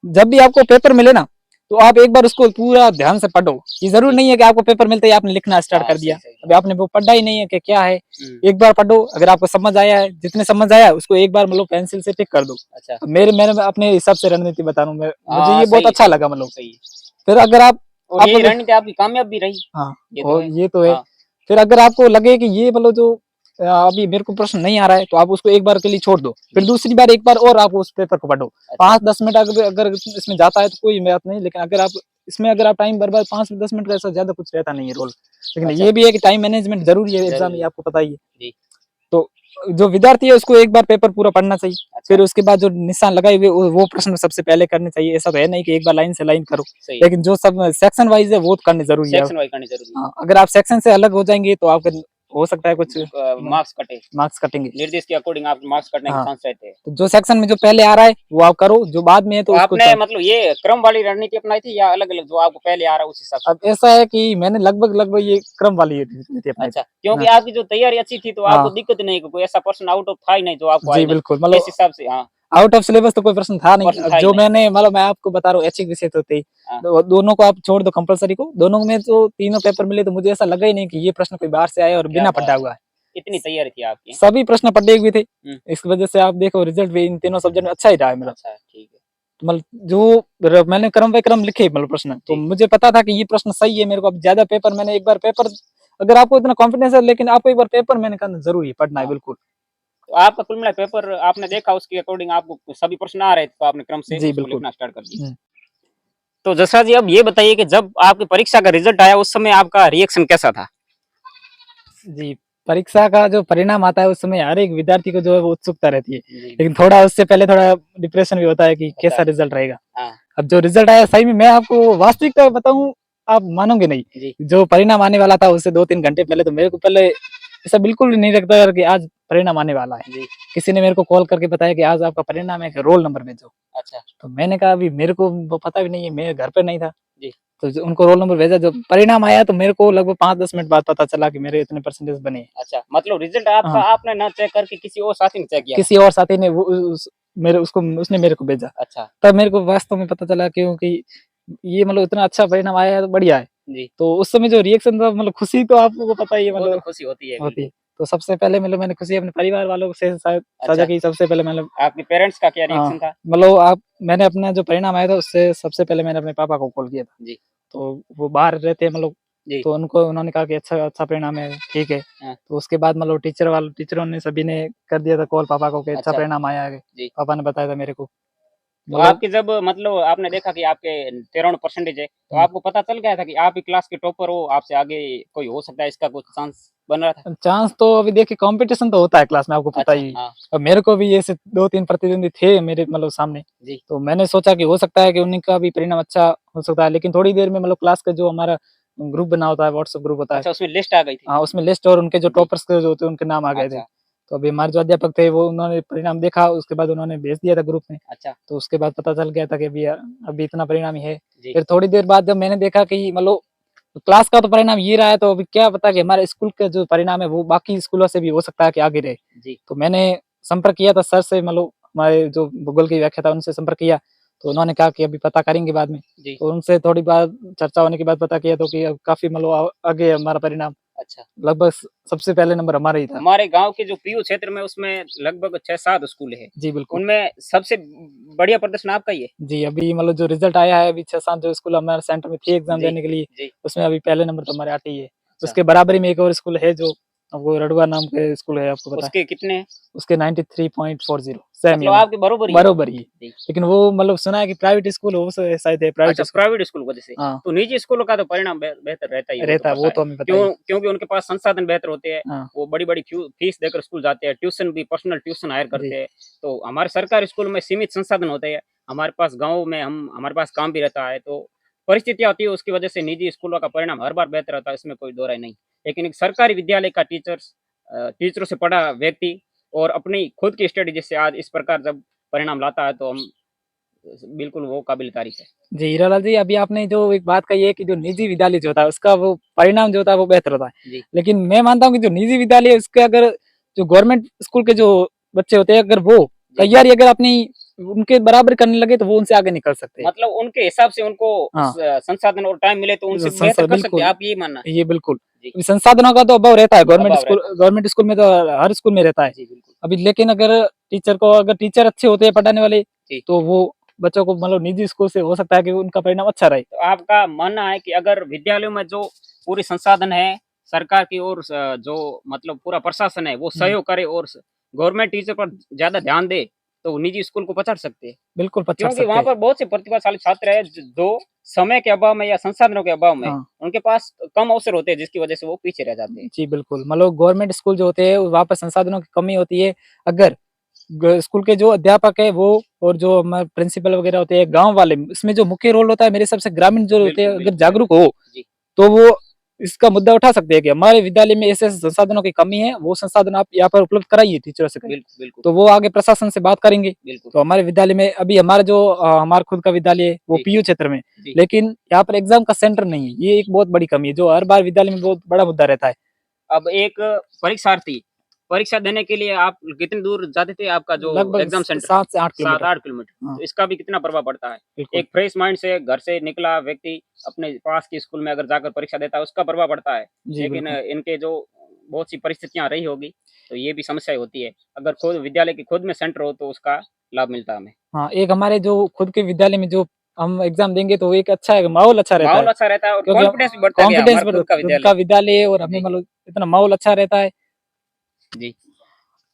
जब भी आपको पेपर मिले ना, तो आप एक बार उसको पूरा ध्यान से पढ़ो। ये ज़रूरी जी। नहीं है कि आपको पेपर मिलते ही आपने लिखना स्टार्ट हाँ, कर सही, दिया। सही अभी बात। आपने वो पढ़ा ही नहीं है कि क्या है। हुँ, एक बार पढ़ो, अगर आपको समझ आया है, जितने समझ आया है उसको एक बार मतलब पेंसिल से टिक कर दो। अच्छा। अब मैंने अपने हिसाब से रणनीति बता रहा हूँ मैं, मुझे हाँ, ये बहुत सही है, अच्छा सही है, लगा मतलब। सही है। फिर अगर और आप यही अगर रणनीति आपकी कामयाब भी रही, हाँ, ये तो और है। ये तो है। हाँ, फिर अगर आपको लगे कि ये मतलब जो अभी मेरे को प्रश्न नहीं आ रहा है, तो आप उसको एक बार के लिए छोड़ दो। फिर जी, दूसरी बार एक बार और आप उस पेपर को पढ़ो। अच्छा, 5-10 मिनट अगर इसमें जाता है तो कोई बात नहीं, लेकिन अगर आप इसमें अगर आप टाइम बर्बाद 5 से 10 मिनट का, ऐसा ज़्यादा कुछ रहता नहीं है रोल। लेकिन अच्छा। ये भी है कि टाइम मैनेजमेंट जरूरी है एग्जाम, जरूरी ये है। आपको पता ही है। जी। तो जो विद्यार्थी है उसको एक बार पेपर पूरा पढ़ना चाहिए, अच्छा। फिर उसके बाद जो निशान लगाए हुए वो प्रश्न सबसे पहले करने चाहिए। ऐसा तो है नहीं कि एक बार लाइन से लाइन करो, सही है। लेकिन जो सब सेक्शन वाइज है वो तो करने जरूरी है। सेक्शन वाइज करनी जरूरी है। हाँ, अगर आप सेक्शन से अलग हो जाएंगे तो आपके हो सकता है कुछ मार्क्स कटे, मार्क्स कटेंगे। निर्देश के अकॉर्डिंग आप मार्क्स कटने के हाँ, चांस रहते हैं। तो जो सेक्शन में जो पहले आ रहा है वो आप करो, जो बाद में है तो तो उसको आपने मतलब ये क्रम वाली रणनीति अपनाई थी या अलग अलग जो आपको पहले आ रहा है उस हिसाब से? अब ऐसा है कि मैंने लगभग लगभग ये क्रम वाली रीति अपनाई अच्छा, थी। क्योंकि हाँ, आपकी जो तैयारी अच्छी थी तो आपको हाँ, दिक्कत नहीं, कोई ऐसा पर्सन आउट ऑफ था ही नहीं जो आपको आए जी नहीं, बिल्कुल, मतलब इस हिसाब से। हाँ, आउट ऑफ सिलेबस तो कोई प्रश्न था नहीं। पर्सन अब था ही जो नहीं। मैंने मतलब मैं आपको बता रहा हूँ ऐच्छिक विषय तो थे, हाँ, दोनों को आप छोड़ दो कंपलसरी को, दोनों में तो तीनों पेपर मिले तो मुझे ऐसा लगा ही नहीं कि ये प्रश्न कोई बाहर से आया और क्या बिना बात पढ़ा है! हुआ है। इतनी तैयारी थी आपकी। सभी प्रश्न पढ़े हुए थे, हुँ, इस वजह से आप देखो रिजल्ट भी इन तीनों सब्जेक्ट में अच्छा ही रहा है मेरा। अच्छा ठीक है। तो मतलब मैंने क्रम बाय क्रम लिखे मतलब प्रश्न, तो जी, मुझे पता था कि ये प्रश्न सही है मेरे को। अब ज्यादा पेपर मैंने एक बार पेपर, अगर आपको इतना कॉन्फिडेंस है, लेकिन आपको एक बार पेपर मैंने करना जरूरी है, पढ़ना है हाँ। बिल्कुल। तो आपका कुल मिला पेपर आपने देखा उसके अकॉर्डिंग आपको सभी प्रश्न आ रहे थे तो आपने क्रम से जी उसको बिल्कुल। लिखना स्टार्ट कर दिया। हम्म, तो जसराज जी अब ये बताइए कि जब आपकी परीक्षा का रिजल्ट आया उस समय आपका रिएक्शन कैसा था? जी, परीक्षा का जो परिणाम आता है उस समय हर एक विद्यार्थी को जो है वो उत्सुकता रहती है, जी, लेकिन थोड़ा उससे पहले थोड़ा डिप्रेशन भी होता है कि होता कैसा है। रिजल्ट रहेगा। हाँ, अब जो रिजल्ट आया सही में, मैं आपको वास्तविकता बताऊं, आप मानोगे नहीं। जी, जो परिणाम आने वाला था उससे 2-3 घंटे पहले तो मेरे को पहले ऐसा बिल्कुल भी नहीं लगता यार कि आज परिणाम आने वाला है। जी, किसी ने मेरे को कॉल करके बताया कि आज आपका परिणाम है, कि रोल नंबर भेजो। अच्छा, तो मैंने कहा अभी मेरे को वो पता भी नहीं है, मैं घर पे नहीं था। जी, तो उनको रोल नंबर भेजा, जब परिणाम आया तो मेरे को लगभग 5-10 मिनट बाद पता चला कि मेरे इतने परसेंटेज बने हैं। अच्छा। मतलब रिजल्ट आपका हाँ, आपने ना चेक करके किसी और साथी ने चेक किया था? किसी और साथी ने वो मेरे उसको उसने मेरे को भेजा। अच्छा, तब मेरे को वास्तव में पता चला, क्योंकि ये मतलब इतना अच्छा परिणाम आया है तो बढ़िया है। जी। तो उस समय जो रिएक्शन था, मतलब खुशी तो आपको पता ही है, वो तो मतलब खुशी होती है होती बिल्कुल। है। तो सबसे पहले मतलब मैंने खुशी अपने परिवार वालों से शायद साझा अच्छा, की सबसे पहले, मतलब आपके पेरेंट्स का क्या हाँ, रिएक्शन था? मतलब आप मैंने अपना जो परिणाम आया था उससे सबसे पहले मैंने अपने पापा को कॉल किया था। जी, तो वो बाहर रहते हैं मतलब, जी, तो उन्होंने कहा कि अच्छा अच्छा परिणाम है, ठीक है। हाँ, तो उसके बाद मतलब टीचरों ने सभी ने कर दिया था कॉल पापा को कि अच्छा अच्छा, परिणाम आया है। जी। पापा ने बताया था मेरे को, तो मतलब आपके जब मतलब आपने देखा कि आपके 93 परसेंटेज है, तो हुँ, आपको पता चल गया था कि आप ही क्लास के टॉपर हो, आपसे आगे कोई हो सकता है इसका कुछ चांस बन रहा था? चांस तो अभी देखिए कंपटीशन तो होता है क्लास में, आपको पता अच्छा, ही है। हाँ, और मेरे को भी ऐसे 2-3 प्रतिद्वंदी थे मेरे मतलब सामने। जी, तो मैंने सोचा कि हो सकता है कि उन्हीं का भी परिणाम अच्छा हो सकता है, लेकिन थोड़ी देर में मतलब क्लास का जो हमारा ग्रुप बना होता है, व्हाट्सएप ग्रुप होता है। अच्छा उसमें लिस्ट आ गई थी? हाँ, उसमें लिस्ट और उनके जो जी, टॉपर्स के जो होते हैं उनके नाम आ गए थे। अच्छा, तो अभी हमारे जो अध्यापक थे वो उन्होंने परिणाम देखा, उसके बाद उन्होंने भेज दिया था ग्रुप में। अच्छा, तो उसके बाद पता चल गया था कि अभी इतना परिणाम ही है। जी, फिर थोड़ी देर बाद जब मैंने देखा कि मतलब क्लास का तो परिणाम ये रहा है, तो अभी क्या पता कि हमारे स्कूल का जो परिणाम है वो बाकी स्कूलों से भी हो सकता है कि आगे रहे। जी, तो मैंने संपर्क किया था सर से, मतलब हमारे जो भूगोल की व्याख्या था उनसे संपर्क किया। तो उन्होंने कहा कि अभी पता करेंगे बाद में। जी, तो उनसे थोड़ी बात चर्चा होने के बाद पता किया तो कि अब काफ़ी मतलब आगे है हमारा परिणाम। अच्छा। लगभग सबसे पहले नंबर हमारा ही था। हमारे गाँव के जो पीयू क्षेत्र में उसमें लगभग 6-7 स्कूल हैं, जी, बिल्कुल। उनमें सबसे बढ़िया प्रदर्शन आपका ही है? जी, अभी मतलब जो रिज़ल्ट आया है, अभी 6-7 जो स्कूल हमारे सेंटर में थे एग्ज़ाम जी, देने के लिए, जी, उसमें अभी पहले नंबर तो हमारे आते ही है। अच्छा। उसके बराबरी में एक और स्कूल है जो वो रडुआ नाम के स्कूल है, आपको पता है? उसके कितने हैं? उसके 93.40 सेम ही मतलब है मतलब, आपके बरोबर ही है? बरोबर ही है। जी। लेकिन वो मतलब सुना है कि प्राइवेट स्कूल हो शायद है प्राइवेट अच्छा, स्कूल। प्राइवेट स्कूल की वजह से। हाँ, तो निजी स्कूलों का तो परिणाम बेहतर रहता ही है, वो तो रहता है, पता वो है। तो हमें पता ही है। क्योंकि उनके पास संसाधन बेहतर होते हैं, हाँ, वो बड़ी-बड़ी फीस देकर स्कूल जाते हैं, ट्यूशन भी पर्सनल ट्यूशन हायर जी। करते हैं। तो हमारे सरकारी स्कूल में सीमित संसाधन होते हैं, हमारे पास गाँव में हमारे पास काम भी रहता है, तो परिस्थितियाँ होती है उसकी वजह से निजी स्कूलों का परिणाम हर बार बेहतर होता है, इसमें कोई दो राय नहीं। लेकिन एक सरकारी विद्यालय का टीचरों से पढ़ा व्यक्ति और अपनी खुद की स्टडी जिससे आज इस प्रकार जब परिणाम लाता है, तो हम बिल्कुल वो काबिल-ए-तारीफ़ है। जी, हीरालाल जी, अभी आपने जो एक बात कही है कि जो निजी विद्यालय जो होता है उसका वो परिणाम जो होता है वो बेहतर होता है। जी, लेकिन मैं मानता हूँ कि जो निजी विद्यालय है उसके अगर जो गवर्नमेंट स्कूल के जो बच्चे होते हैं, अगर वो जी। तैयारी अगर अपनी उनके बराबर करने लगे तो वो उनसे आगे निकल सकते हैं। मतलब उनके हिसाब से उनको हाँ, संसाधन और टाइम मिले तो उनसे बेहतर संसा कर सकते हैं, बिल्कुल, आप यही मानना है? ये बिल्कुल। जी, अभी संसाधनों का तो अभाव रहता है अभाव रहता है। गवर्नमेंट स्कूल में, तो हर स्कूल में रहता है। जी, बिल्कुल। अभी लेकिन अगर टीचर अच्छे होते हैं पढ़ाने वाले, जी, तो वो बच्चों को मतलब निजी स्कूल से हो सकता है कि उनका परिणाम अच्छा रहे। तो आपका मानना है कि अगर विद्यालयों में जो पूरी संसाधन है, सरकार की ओर जो मतलब पूरा प्रशासन है, वो हुँ। सहयोग करे और गवर्नमेंट टीचर पर ज़्यादा ध्यान दे, तो निजी स्कूल को पछाड़ सकते हैं, बिल्कुल पछाड़ क्योंकि सकते वहाँ हैं। पर बहुत से प्रतिभाशाली छात्र हैं जो समय के अभाव में या संसाधनों के अभाव में हाँ। उनके पास कम अवसर होते हैं, जिसकी वजह से वो पीछे रह जाते हैं। जी, बिल्कुल। मतलब गवर्नमेंट स्कूल जो होते हैं वहाँ पर संसाधनों की कमी होती है। अगर स्कूल के जो अध्यापक है वो और जो हमारे प्रिंसिपल वगैरह होते हैं गांव वाले, इसमें जो मुख्य रोल होता है मेरे हिसाब से ग्रामीण जो होते हैं बिल्कुल, अगर बिल्कुल, जागरूक बिल्कुल। हो जी, तो वो इसका मुद्दा उठा सकते हैं कि हमारे विद्यालय में ऐसे ऐसे संसाधनों की कमी है, वो संसाधन आप यहाँ पर उपलब्ध कराइए टीचरों से कहिए। बिल्कुल, बिल्कुल, तो वो आगे प्रशासन से बात करेंगे। बिल्कुल। तो हमारे विद्यालय में अभी हमारा जो हमारा खुद का विद्यालय है वो जी, पीयू क्षेत्र में, जी। लेकिन यहाँ पर एग्जाम का सेंटर नहीं है। ये एक बहुत बड़ी कमी है जो हर बार विद्यालय में बहुत बड़ा मुद्दा रहता है। अब एक परीक्षार्थी परीक्षा देने के लिए आप कितनी दूर जाते थे, आपका जो लगभग एग्ज़ाम सेंटर? 7 से 8 किलोमीटर। 7-8 किलोमीटर। हाँ, तो इसका भी कितना प्रभाव पड़ता है? बिल्कुल। एक फ्रेश माइंड से घर से निकला व्यक्ति अपने पास के स्कूल में अगर जाकर परीक्षा देता है, उसका प्रभाव पड़ता है। जी, लेकिन बिल्कुल। इनके जो बहुत सी परिस्थितियाँ रही होगी, तो ये भी समस्या होती है। अगर खुद विद्यालय के खुद में सेंटर हो, तो उसका लाभ मिलता है हमें। हाँ, एक हमारे जो खुद के विद्यालय में जो हम एग्ज़ाम देंगे तो एक अच्छा है, माहौल अच्छा रहता माहौल है। अच्छा रहता है और क्योंकि कॉन्फिडेंस भी बढ़ता गया, कॉन्फिडेंस हमारा बढ़ खुद का खुद का विद्यालय। विद्यालय है और हमें जी, मतलब इतना माहौल अच्छा रहता है। जी।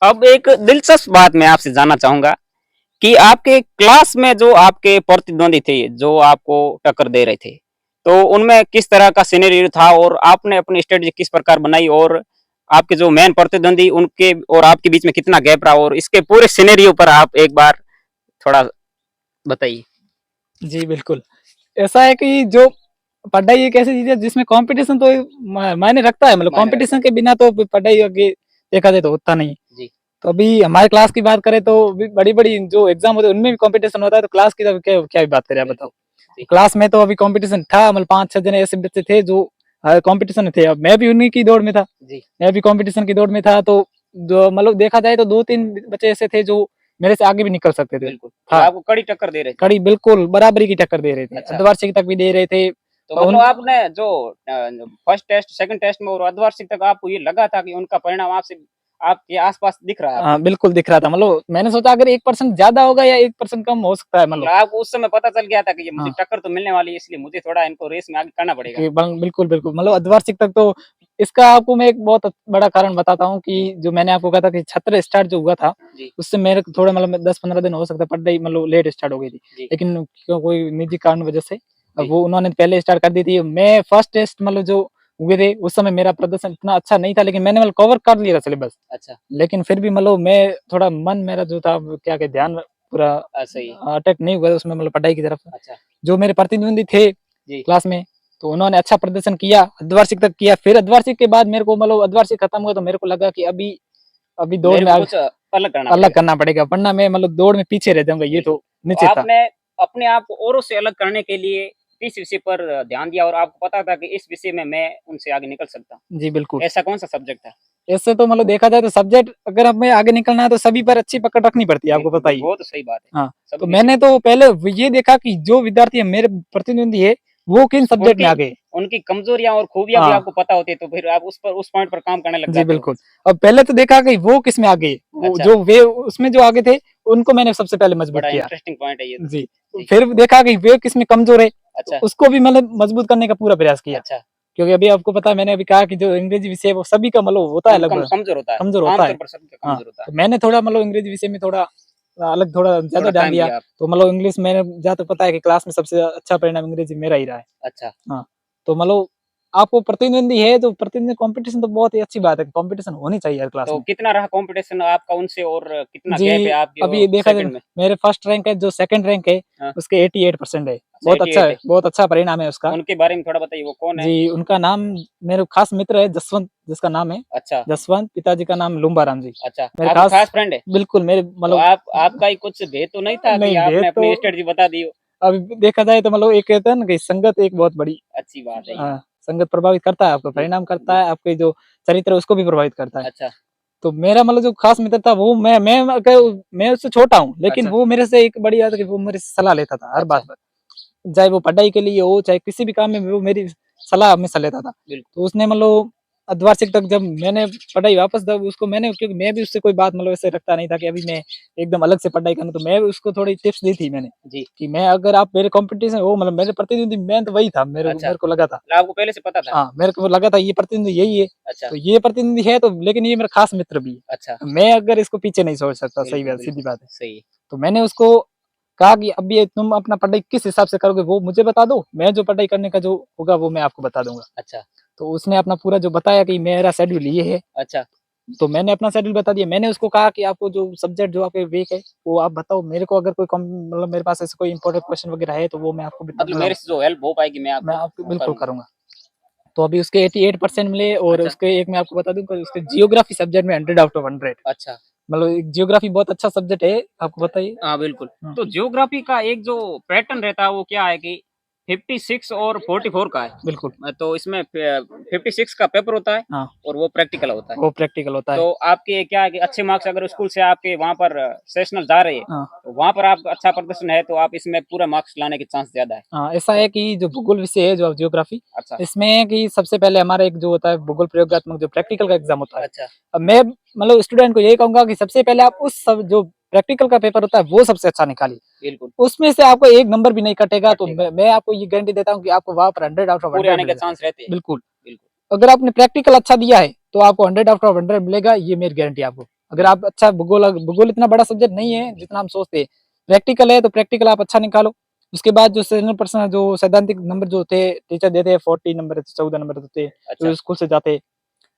अब एक दिलचस्प बात मैं आपसे जानना चाहूँगा कि आपके क्लास में जो आपके प्रतिद्वंदी थे, जो आपको टक्कर दे रहे थे, तो उनमें किस तरह का सिनेरियो था और आपने अपनी स्ट्रेटजी किस प्रकार बनाई और आपके जो मेन प्रतिद्वंदी उनके और आपके बीच में कितना गैप रहा और इसके पूरे सिनेरियो पर आप एक बार थोड़ा बताइए? जी, बिल्कुल। ऐसा है कि जो पढ़ाई एक ऐसी चीज़ है जिसमें कॉम्पिटिशन तो मायने रखता है, मतलब मायने रखता कॉम्पिटिशन है। के बिना तो पढ़ाई आगे देखा जाए तो होता नहीं। जी, तो अभी हमारे क्लास की बात करें तो भी बड़ी-बड़ी जो एग्ज़ाम होते हैं उनमें भी कॉम्पिटिशन होता है, तो क्लास की तो क्या क्या ही बात करें आप बताओ। बिल्कुल। जी, क्लास में तो अभी कॉम्पिटिशन था, मतलब 5-6 जने ऐसे बच्चे थे जो कॉम्पिटिशन में थे। अब मैं भी उन्हीं की दौड़ में था। जी, मैं भी कॉम्पिटिशन की दौड़ में था, तो जो मतलब देखा जाए तो 2-3 बच्चे ऐसे थे जो मेरे से आगे भी निकल सकते थे। बिल्कुल। जो था, आपको कड़ी टक्कर दे रहे थे। कड़ी बिल्कुल बराबरी की टक्कर दे रहे थे। अच्छा, अर्धवार्षिक तक भी दे रहे थे। तो तो मतलब उन आपने जो फर्स्ट टेस्ट, सेकंड टेस्ट में और अर्धवार्षिक तक आपको ये लगा था कि उनका परिणाम आपसे आपके आस-पास दिख रहा है आपको? बिल्कुल दिख रहा था। मतलब मैंने सोचा अगर 1% ज़्यादा होगा या 1% कम हो सकता है मतलब मतलब। आपको उस समय पता चल गया था कि ये मुझे हाँ, टक्कर तो मिलने वाली है, इसलिए मुझे थोड़ा इनको रेस में आगे करना पड़ेगा। कि बिल्कुल, बिल्कुल मतलब अर्धवार्षिक तक तो इसका आपको मैं एक बहुत बड़ा कारण बताता हूँ कि जी, जो मैंने आपको कहा था कि छात्र स्टार्ट जो हुआ था, जी, उससे मेरे को थोड़ा मतलब 10-15 दिन हो सकता है पढ़ाई मतलब लेट स्टार्ट हो गई थी। जी, लेकिन क्यों कोई निजी कारण वजह से अब जी। वो उन्होंने पहले स्टार्ट कर दी थी। मैं फर्स्ट टेस्ट मतलब जो हुए थे उस समय मेरा प्रदर्शन इतना अच्छा नहीं था, लेकिन मैंने मतलब कवर कर लिया था सिलेबस। अच्छा, लेकिन फिर भी मतलब मैं थोड़ा मन मेरा जो था वो क्या कहते ध्यान पूरा सही है। अटैक नहीं हुआ उसमें मतलब पढ़ाई की तरफ। अच्छा, जो मेरे प्रतिद्वंदी थे जी, क्लास में, तो उन्होंने अच्छा प्रदर्शन किया, अर्धवार्षिक तक किया। फिर अर्धवार्षिक के बाद मेरे को मतलब अर्धवार्षिक खत्म हुआ तो मेरे को लगा कि अभी अभी दौड़ मेरे में को कुछ अलग करना अलग पड़ेगा। करना पड़ेगा, वरना मैं मतलब दौड़ में पीछे रह जाऊँगा, ये बिल्कुल। तो तो निश्चित था। आपने अपने आप को औरों से अलग करने के लिए किस विषय पर ध्यान दिया और आपको पता था कि इस विषय में मैं उनसे आगे निकल सकता हूँ? जी, बिल्कुल। ऐसा कौन-सा सब्जेक्ट था? ऐसे तो मतलब देखा जाए तो सब्जेक्ट अगर हमें आगे निकलना है तो सभी पर अच्छी पकड़ रखनी पड़ती है, आपको बिल्कुल, पता बिल्कुल, ही है। वो तो सही बात है। हाँ, सभी तो विषय मैंने पर तो पहले ये देखा कि जो विद्यार्थी मेरे प्रतिद्वंदी है, वो किन सब्जेक्ट में उनकी आगे है। उनकी कमज़ोरियाँ और खूबियाँ भी हाँ। आपको पता होती है, तो फिर आप उस पॉइंट पर काम करने लग जी, जाते हो। बिल्कुल। अब पहले तो देखा कि वो किसमें आगे है, वो अच्छा, जो वे उसमें जो आगे थे, उनको मैंने सबसे पहले मजबूत बड़ा किया। इंटरेस्टिंग पॉइंट है ये तो। जी, तो जी, फिर देखा कि वे किसमें कमज़ोर है, तो अच्छा, उसको भी मतलब मजबूत करने का पूरा प्रयास किया। अच्छा। क्योंकि अभी आपको पता है मैंने अभी कहा कि जो अंग्रेज़ी विषय है वो सभी का मतलब होता है लगभग, कमज़ोर होता है। कमज़ोर होता आम तौर है। पर सबका हाँ, कमज़ोर होता है। तो मैंने थोड़ा मतलब अंग्रेज़ी विषय में थोड़ा अलग थोड़ा ज़्यादा थोड़ा ध्यान टाइम दिया, दिया आप। तो मतलब इंग्लिश मैंने जहाँ तक पता है कि क्लास में सबसे अच्छा परिणाम अंग्रेज़ी मेरा ही रहा है। अच्छा, हाँ, तो मतलब आपको प्रतिद्वंदी है तो प्रतिद्वंदी कॉम्पिटिशन तो बहुत ही अच्छी बात है, कॉम्पिटिशन होनी चाहिए हर क्लास तो में। कितना रहा कॉम्पिटिशन आपका उनसे और कितना गैप है जी, आपके अभी और देखा जाए सेकंड में? मेरे फर्स्ट रैंक है, जो सेकंड रैंक है, हाँ, उसके 88% है। अच्छा बहुत अच्छा 88 है, है। बहुत अच्छा परिणाम है उसका। उनके बारे में थोड़ा बताइए वो कौन है? जी, उनका नाम मेरे खास मित्र है जसवंत जिसका नाम है, अच्छा, जसवंत पिताजी का नाम लूम्बाराम जी। अच्छा, मेरे आपका खास ख़ास फ्रेंड है? बिल्कुल मेरे तो मतलब आप आपका ही कुछ भेद तो नहीं था कि नहीं भेद आपने तो अपनी स्ट्रेटजी बता दी हो? अभी देखा जाए तो मतलब एक कहते हैं ना कि संगत एक बहुत बड़ी अच्छी बात है ये। संगत प्रभावित करता है आपको, जी, परिणाम करता जी, है, आपके जो चरित्र है उसको भी प्रभावित करता है। अच्छा, तो मेरा मतलब जो खास मित्र था वो मैं उससे छोटा हूँ, लेकिन अच्छा, वो मेरे से एक बड़ी बात है कि वो मेरे से सलाह लेता था हर अच्छा, बात पर। चाहे वो पढ़ाई के लिए हो, चाहे किसी भी काम में वो मेरी सलाह हमेशा लेता था। बिल्कुल। तो उसने मतलब अर्धवार्षिक तक जब मैंने पढ़ाई वापस जब उसको मैंने क्योंकि मैं भी उससे कोई बात मतलब ऐसे रखता नहीं था कि अभी मैं एकदम अलग से पढ़ाई करूँ, तो मैं भी उसको थोड़ी टिप्स दी थी मैंने, जी, कि मैं अगर आप मेरे कॉम्पिटिशन हो मतलब मेरे प्रतिद्वंदी मैं तो वही था, अच्छा, मेरे को लगा था। मतलब आपको पहले से पता था? हाँ, मेरे को लगा था ये प्रतिद्वंदी यही है, अच्छा, तो ये प्रतिद्वंदी है तो लेकिन ये मेरा खास मित्र भी अच्छा, है। मैं अगर इसको पीछे नहीं छोड़ सकता, सही बिल्कुल, बात सीधी बिल्कुल, बात है। सही है। तो मैंने उसको कहा कि अब ये तुम अपना पढ़ाई किस हिसाब से करोगे वो मुझे बता दो, मैं जो पढ़ाई करने का जो होगा वो मैं आपको बता दूंगा। अच्छा तो उसने अपना पूरा जो बताया कि मेरा शेड्यूल ये है, अच्छा तो मैंने अपना शेड्यूल बता दिया। मैंने उसको कहा कि आपको जो सब्जेक्ट जो आपके वीक है वो आप बताओ मेरे को, अगर कोई मतलब मेरे पास ऐसे कोई इंपॉर्टेंट क्वेश्चन वगैरह है तो वो मैं आपको मतलब मेरे से जो हेल्प हो पाएगी मैं मैं आपको आपको वो बिल्कुल करूंगा। करूंगा। तो अभी उसके 88% मिले और अच्छा उसके एक मैं आपको बता दूं कि उसके जियोग्राफी सब्जेक्ट में 100 आउट ऑफ 100। अच्छा मतलब जियोग्राफी बहुत अच्छा सब्जेक्ट है, आपको बताइए। हाँ बिल्कुल। हाँ, तो ज्योग्राफी का एक जो पैटर्न रहता है वो क्या है कि 56 और 44 का है। बिल्कुल। तो इसमें 56 का पेपर होता है हाँ, और वो प्रैक्टिकल होता है। वो प्रैक्टिकल होता है। तो आपके क्या है कि अच्छे मार्क्स अगर स्कूल से आपके वहाँ पर सेशनल जा रहे हैं हाँ, तो वहाँ पर आपका अच्छा प्रदर्शन है तो आप इसमें पूरा मार्क्स लाने के चांस ज्यादा है। हाँ, ऐसा है कि जो भूगोल विषय है, जो जियोग्राफी, अच्छा इसमें है कि सबसे पहले हमारा एक जो होता है भूगोल प्रयोगात्मक जो प्रैक्टिकल का एग्जाम होता है। अच्छा अब मैं मतलब स्टूडेंट को यही कहूंगा कि सबसे पहले आप उस सब जो प्रैक्टिकल का पेपर होता है वो सबसे अच्छा निकालिए। बिल्कुल उसमें से आपको एक नंबर भी नहीं कटेगा तो कटेगा मैं आपको ये गारंटी देता हूँ कि आपको वहां पर 100 आउट ऑफ पूरे 100 आने के मिलेगा। चांस रहते हैं। बिल्कुल। बिल्कुल अगर आपने प्रैक्टिकल अच्छा दिया है तो आपको 100 आउट ऑफ 100 मिलेगा, ये मेरी गारंटी है आपको। अगर आप अच्छा भूगोल, भूगोल इतना बड़ा सब्जेक्ट नहीं है जितना हम सोचते हैं, प्रैक्टिकल है तो प्रैक्टिकल आप अच्छा निकालो। उसके बाद जो सेशनल पर्सन जो सैद्धांतिक नंबर जो होते हैं टीचर देते हैं 40 नंबर 14 नंबर होते हैं अच्छा जो स्कूल से जाते हैं,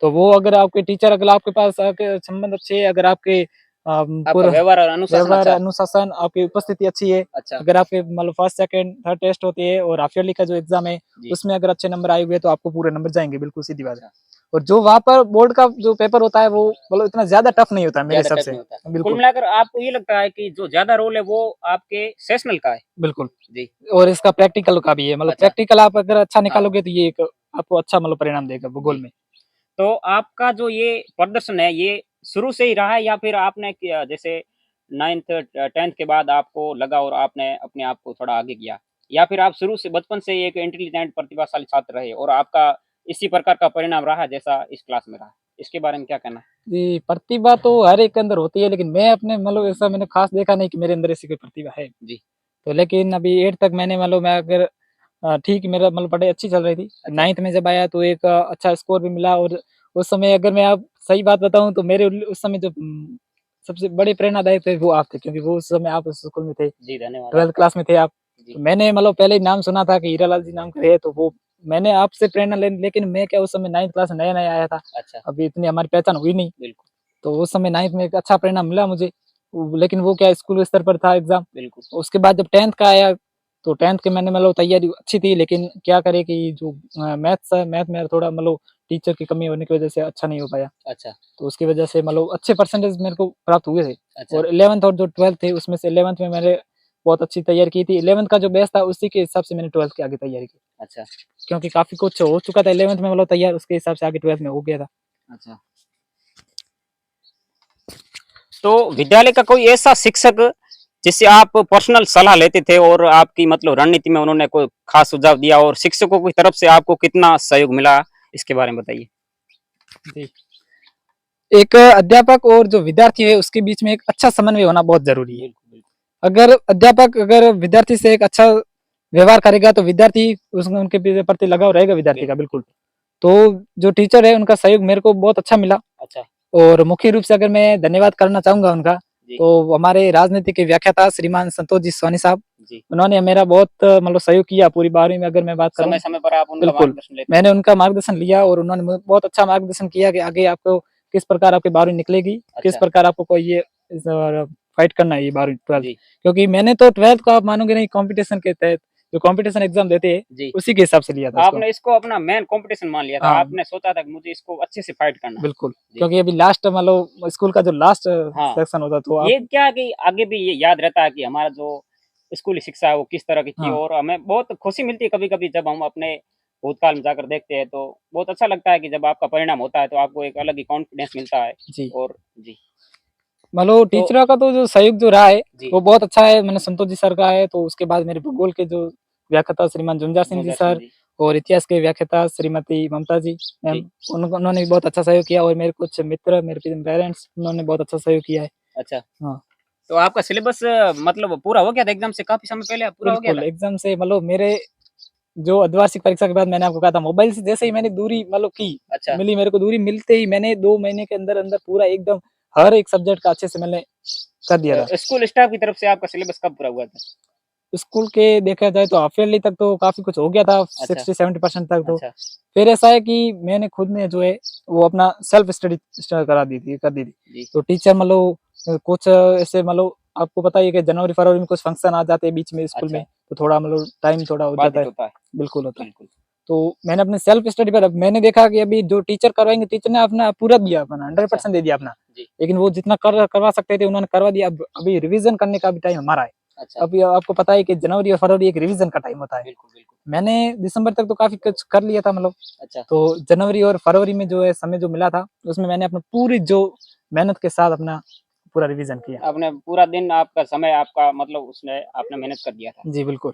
तो वो अगर आपके टीचर, अगर आपके पास आपके संबंध अच्छे है, अगर आपके आपका पूरा व्यवहार और अनुशासन व्यवहार अच्छा है। अनुशासन आपकी उपस्थिति अच्छी है, अच्छा अगर आपके मतलब फर्स्ट सेकंड थर्ड टेस्ट होती है और हाफ ईयरली का जो एग्जाम है जी उसमें अगर अच्छे नंबर आए हुए तो आपको पूरे नंबर जाएंगे, बिल्कुल सीधी बात है। अच्छा और जो वहाँ पर बोर्ड का जो पेपर होता है वो मतलब इतना ज्यादा टफ नहीं होता है मेरे ज्यादा हिसाब टफ से। नहीं होता। कुल बिल्कुल। मिलाकर आपको ये लगता है कि जो ज्यादा रोल है वो आपके सेशनल का है। बिल्कुल। जी और इसका प्रैक्टिकल का भी है, मतलब अच्छा प्रैक्टिकल आप अगर अच्छा हाँ निकालोगे तो ये एक आपको अच्छा मतलब परिणाम देगा भूगोल जी। में। तो आपका जो ये प्रदर्शन है ये शुरू से ही रहा है या फिर आपने जैसे 9th 10th के बाद आपको लगा और आपने अपने आप को थोड़ा आगे किया या फिर आप शुरू से बचपन से ही एक इंटेलिजेंट प्रतिभाशाली छात्र रहे और आपका इसी प्रकार का परिणाम रहा जैसा इस क्लास में रहा? इसके बारे में क्या कहना है? जी, प्रतिभा तो हर एक के अंदर होती है, लेकिन मैं अपने मतलब ऐसा मैंने खास देखा नहीं कि मेरे अंदर ऐसी कोई प्रतिभा है। जी तो लेकिन अभी 8 तक मैंने मतलब मैं अगर ठीक मेरा मतलब पढ़ाई अच्छी चल रही थी। अच्छा 9th में जब आया तो एक अच्छा स्कोर भी मिला और उस समय अगर मैं आप सही बात बताऊँ तो मेरे उस समय जो सबसे बड़े प्रेरणादायक थे वो आप थे, क्योंकि वो उस समय आप उस स्कूल में थे, जी धन्यवाद 12th आपका। क्लास में थे आप। जी तो मैंने मतलब पहले ही नाम सुना था कि हीरालाल जी नाम का है, तो वो मैंने आपसे प्रेरणा ले, लेकिन मैं क्या उस समय 9th क्लास में नया-नया आया था। अच्छा अभी इतनी हमारी पहचान हुई नहीं। बिल्कुल तो उस समय 9th में एक अच्छा परिणाम मिला मुझे। लेकिन वो क्या स्कूल स्तर पर था एग्ज़ाम। बिल्कुल उसके बाद जब 10th का आया, तो 10th के मैंने मतलब तैयारी अच्छी थी, लेकिन क्या करें कि जो मैथ्स है, मैथ में थोड़ा मतलब टीचर की कमी होने की वज़ह से अच्छा नहीं हो पाया। अच्छा तो उसकी वज़ह से मतलब अच्छे परसेंटेज मेरे को प्राप्त हुए थे। अच्छा और 11th और जो 12th थे उसमें से 11th में मैंने बहुत अच्छी तैयारी की थी। 11th का जो बेस था उसी के हिसाब से मैंने 12th के आगे तैयारी की। अच्छा क्योंकि काफ़ी कुछ हो चुका था 11th में मतलब तैयार, उसके हिसाब से आगे 12th में हो गया था। अच्छा तो विद्यालय का कोई ऐसा शिक्षक जिससे आप पर्सनल सलाह लेते थे और आपकी मतलब रणनीति में उन्होंने कोई खास सुझाव दिया और शिक्षकों की तरफ से आपको कितना सहयोग मिला इसके बारे में बताइए? जी। एक अध्यापक और जो विद्यार्थी है उसके बीच में एक अच्छा समन्वय होना बहुत ज़रूरी है। बिल्कुल बिल्कुल अगर अध्यापक अगर विद्यार्थी से एक अच्छा व्यवहार करेगा तो विद्यार्थी उसमें उनके प्रति लगाव रहेगा विद्यार्थी का, बिल्कुल बिल्कुल। तो जो टीचर है उनका सहयोग मेरे को बहुत अच्छा मिला। अच्छा और मुख्य रूप से अगर मैं धन्यवाद करना चाहूँगा उनका, जी तो हमारे राजनीति के व्याख्याता श्रीमान संतोष जी सोनी साहब, जी उन्होंने मेरा बहुत मतलब सहयोग किया पूरी 12वीं में अगर मैं बात करूँ। समय समय पर आप उनका बिल्कुल, मार्गदर्शन लेते थे। मैंने उनका मार्गदर्शन लिया और उन्होंने बहुत अच्छा मार्गदर्शन किया कि आगे आपको किस प्रकार आपकी 12वीं निकलेगी, किस अच्छा प्रकार आपको कोई ये फाइट करना है ये 12वीं 12th। जी क्योंकि मैंने तो 12th को आप मानोगे नहीं कॉम्पिटिशन के तहत, जो कॉम्पिटिशन एग्ज़ाम देते हैं, जी उसी के हिसाब से लिया था इसको। आपने इसको अपना मेन कंपटीशन मान लिया था हाँ, आपने सोचा था कि मुझे इसको अच्छे से फाइट करना है। बिल्कुल, जी क्योंकि अभी लास्ट मतलब स्कूल का जो लास्ट हाँ सेक्शन होता तो आप ये क्या है कि आगे भी ये याद रहता है कि हमारा जो स्कूली शिक्षा है वो किस तरह की थी हाँ, और हमें बहुत खुशी मिलती है कभी-कभी जब हम अपने भूतकाल में जाकर देखते हैं तो बहुत अच्छा लगता है कि जब आपका परिणाम होता है तो आपको एक अलग ही कॉन्फिडेंस मिलता है जी। और जी मतलब तो टीचरों का तो जो सहयोग जो रहा है, जी वो बहुत अच्छा है। मैंने संतोष जी सर का है, तो उसके बाद मेरे भूगोल के जो व्याख्याता श्रीमान जुंजा सिंह जी जोरदार सिंह सर, जी और इतिहास के व्याख्याता श्रीमती ममता जी मैम, जी उन्होंने भी बहुत अच्छा सहयोग किया और मेरे कुछ मित्र, मेरे पेरेंट्स, उन्होंने बहुत अच्छा सहयोग किया है। अच्छा हाँ, तो आपका सिलेबस मतलब पूरा हो गया था एग्जाम से काफी समय पहले पूरा हो गया बिल्कुल था? एग्ज़ाम से मतलब मेरे जो अर्धवार्षिक परीक्षा के बाद मैंने आपको कहा था मोबाइल से जैसे ही मैंने दूरी मतलब की, अच्छा मिली मेरे को दूरी मिलते ही मैंने 2 महीने के अंदर-अंदर पूरा एकदम हर एक सब्जेक्ट का अच्छे से मैंने कर दिया था। स्कूल स्टाफ की तरफ से आपका सिलेबस कब पूरा हुआ था? स्कूल के देखा जाए तो हाफ ईयरली तक तो काफी कुछ हो गया था, अच्छा 60-70% तक तो। अच्छा फिर ऐसा है कि मैंने खुद ने जो है वो अपना सेल्फ स्टडी कर दी थी। जी तो टीचर मतलब कुछ ऐसे मतलब आपको पता ही है कि जनवरी फरवरी में कुछ फंक्शन आ जाते हैं बीच में स्कूल में, अच्छा तो थोड़ा मतलब टाइम थोड़ा हो जाता बाधित है। होता है बिल्कुल होता है। बिल्कुल तो मैंने अपने सेल्फ स्टडी पर मैंने देखा कि अभी जो टीचर करवाएंगे, टीचर ने अपना पूरा दिया, अपना अच्छा 100% दे दिया अपना। जी लेकिन वो जितना करवा सकते थे उन्होंने करवा दिया। अब अभी रिवीजन करने का भी टाइम हमारा है। अच्छा अभी आपको पता है कि जनवरी और फरवरी एक रिवीजन का टाइम होता है। बिल्कुल बिल्कुल मैंने दिसंबर तक तो काफी कुछ कर लिया था मतलब। अच्छा तो जनवरी और फरवरी में जो है समय जो मिला था उसमें मैंने अपना पूरी जो मेहनत के साथ अपना पूरा रिवीजन किया। आपने पूरा दिन आपका समय आपका मतलब उसने आपने मेहनत कर दिया था। जी बिल्कुल।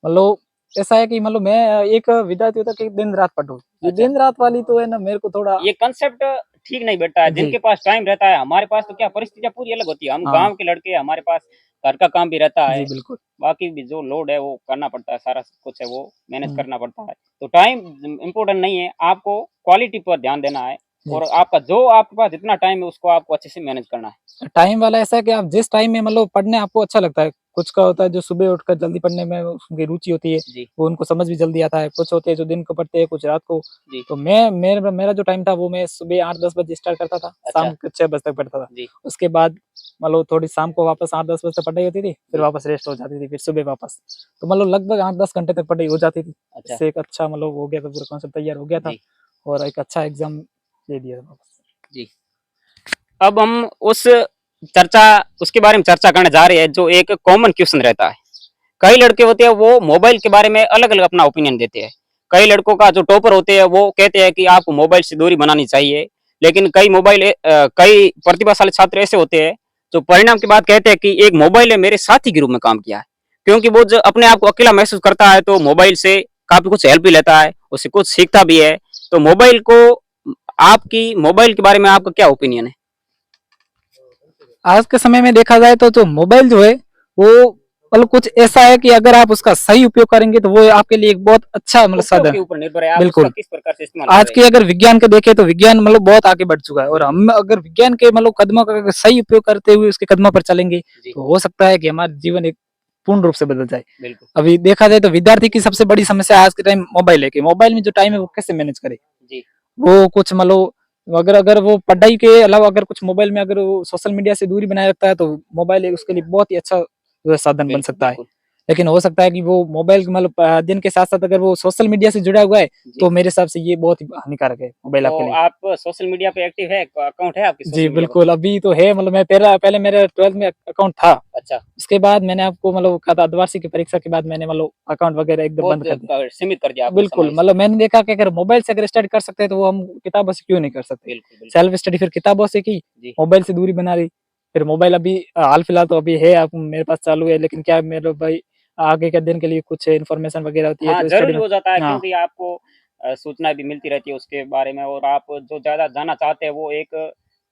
मतलब ऐसा है कि मतलब मैं एक विद्यार्थी होता कि दिन रात पढूं, ये अच्छा दिन रात वाली तो है ना मेरे को थोड़ा। ये कंसेप्ट ठीक नहीं बैठता है। जी जिनके पास टाइम रहता है, हमारे पास तो क्या परिस्थितियां पूरी अलग होती है। हम हाँ गांव के लड़के, हमारे पास घर का काम भी रहता जी है, बिल्कुल। बाकी भी जो लोड है वो करना पड़ता है, सारा कुछ है वो मैनेज हम्म, करना पड़ता है। तो टाइम इम्पोर्टेंट नहीं है, आपको क्वालिटी पर ध्यान देना है जी। और आपका जो आपके पास जितना टाइम है उसको आपको अच्छे से मैनेज करना है। टाइम वाला ऐसा है कि आप जिस टाइम में मतलब पढ़ने आपको अच्छा लगता है, कुछ का होता है जो सुबह उठकर जल्दी पढ़ने में उनकी रुचि होती है, जी वो उनको समझ भी जल्दी आता है। कुछ होते हैं जो दिन को पढ़ते हैं, कुछ रात को। जी तो मैं मेरा जो टाइम था वो मैं सुबह 8-10 बजे स्टार्ट करता था, अच्छा शाम के 6 बजे तक पढ़ता था। जी उसके बाद मतलब थोड़ी शाम को वापस 8-10 बजे तक पढ़ाई होती थी, फिर जी वापस रेस्ट हो जाती थी, फिर सुबह वापस। तो मतलब लगभग 8-10 घंटे तक पढ़ाई हो जाती थी। अच्छा इससे एक अच्छा मतलब हो गया था, पूरा कॉन्सेप्ट तैयार हो गया था जी और एक अच्छा एग्जाम दे दिया था वापस। जी अब हम उस चर्चा उसके बारे में चर्चा करने जा रहे हैं जो एक कॉमन क्वेश्चन रहता है। कई लड़के होते हैं वो मोबाइल के बारे में अलग अलग अपना ओपिनियन देते हैं। कई लड़कों का जो टॉपर होते हैं वो कहते हैं कि आपको मोबाइल से दूरी बनानी चाहिए। लेकिन कई प्रतिभाशाली छात्र ऐसे होते हैं जो परिणाम के बाद कहते हैं कि एक मोबाइल ने मेरे साथी के रूप में काम किया है। क्योंकि वो जो अपने आप को अकेला महसूस करता है तो मोबाइल से काफी कुछ हेल्प भी लेता है, उससे कुछ सीखता भी है। तो आपकी मोबाइल के बारे में आपका क्या ओपिनियन है? आज के समय में देखा जाए तो जो मोबाइल जो है वो मतलब कुछ ऐसा है कि अगर आप उसका सही उपयोग करेंगे तो वो आपके लिए एक बहुत अच्छा मतलब उपयोग साधन के है। ऊपर निर्भर है, आप उसका बिल्कुल। किस प्रकार से इस्तेमाल कर आज रहे के हैं। अगर विज्ञान के देखें तो विज्ञान मतलब बहुत आगे बढ़ चुका है, और जी हम अगर विज्ञान के मतलब कदमों का अगर सही उपयोग करते हुए उसके कदमों पर चलेंगे जी तो हो सकता है कि हमारा जीवन एक पूर्ण रूप से बदल जाए। बिल्कुल अभी देखा जाए तो विद्यार्थी की सबसे बड़ी समस्या आज के टाइम मोबाइल है कि मोबाइल में जो टाइम है वो कैसे मैनेज करे। जी वो कुछ मतलब अगर अगर वो पढ़ाई के अलावा अगर कुछ मोबाइल में अगर वो सोशल मीडिया से दूरी बनाए रखता है तो मोबाइल एक उसके लिए बहुत ही अच्छा जो है साधन बन बिल्कुल सकता है। बिल्कुल लेकिन हो सकता है कि वो मोबाइल मतलब अध्ययन के साथ साथ अगर वो सोशल मीडिया से जुड़ा हुआ है जी तो मेरे हिसाब से ये बहुत ही हानिकारक है मोबाइल तो आपके लिए। आप सोशल मीडिया पे एक्टिव है, अकाउंट है आपकी जी सोशल मीडिया पर? बिल्कुल, अभी तो है मतलब मैं पहले मेरा 12th में अकाउंट था। अच्छा उसके बाद मैंने आपको मतलब कहा था अर्धवार्षिक की परीक्षा के बाद मैंने मतलब अकाउंट वगैरह एकदम बहुत बंद कर दिया। सीमित कर दिया आपने बिल्कुल, समय मतलब इसको। मैंने देखा कि अगर मोबाइल से अगर स्टडी कर सकते हैं तो वो हम किताबों से क्यों नहीं कर सकते। बिल्कुल बिल्कुल सेल्फ स्टडी फिर किताबों से की, जी मोबाइल से दूरी बना रही। फिर मोबाइल अभी हाल फिलहाल तो अभी है आप मेरे पास चालू है, लेकिन क्या है मेरे भाई आगे के दिन के लिए कुछ इन्फॉर्मेशन वगैरह होती है हाँ तो स्टडी जरूरी में। हो जाता है हाँ, क्योंकि आपको सूचना भी मिलती रहती है उसके बारे में और आप जो ज्यादा जानना चाहते हैं वो एक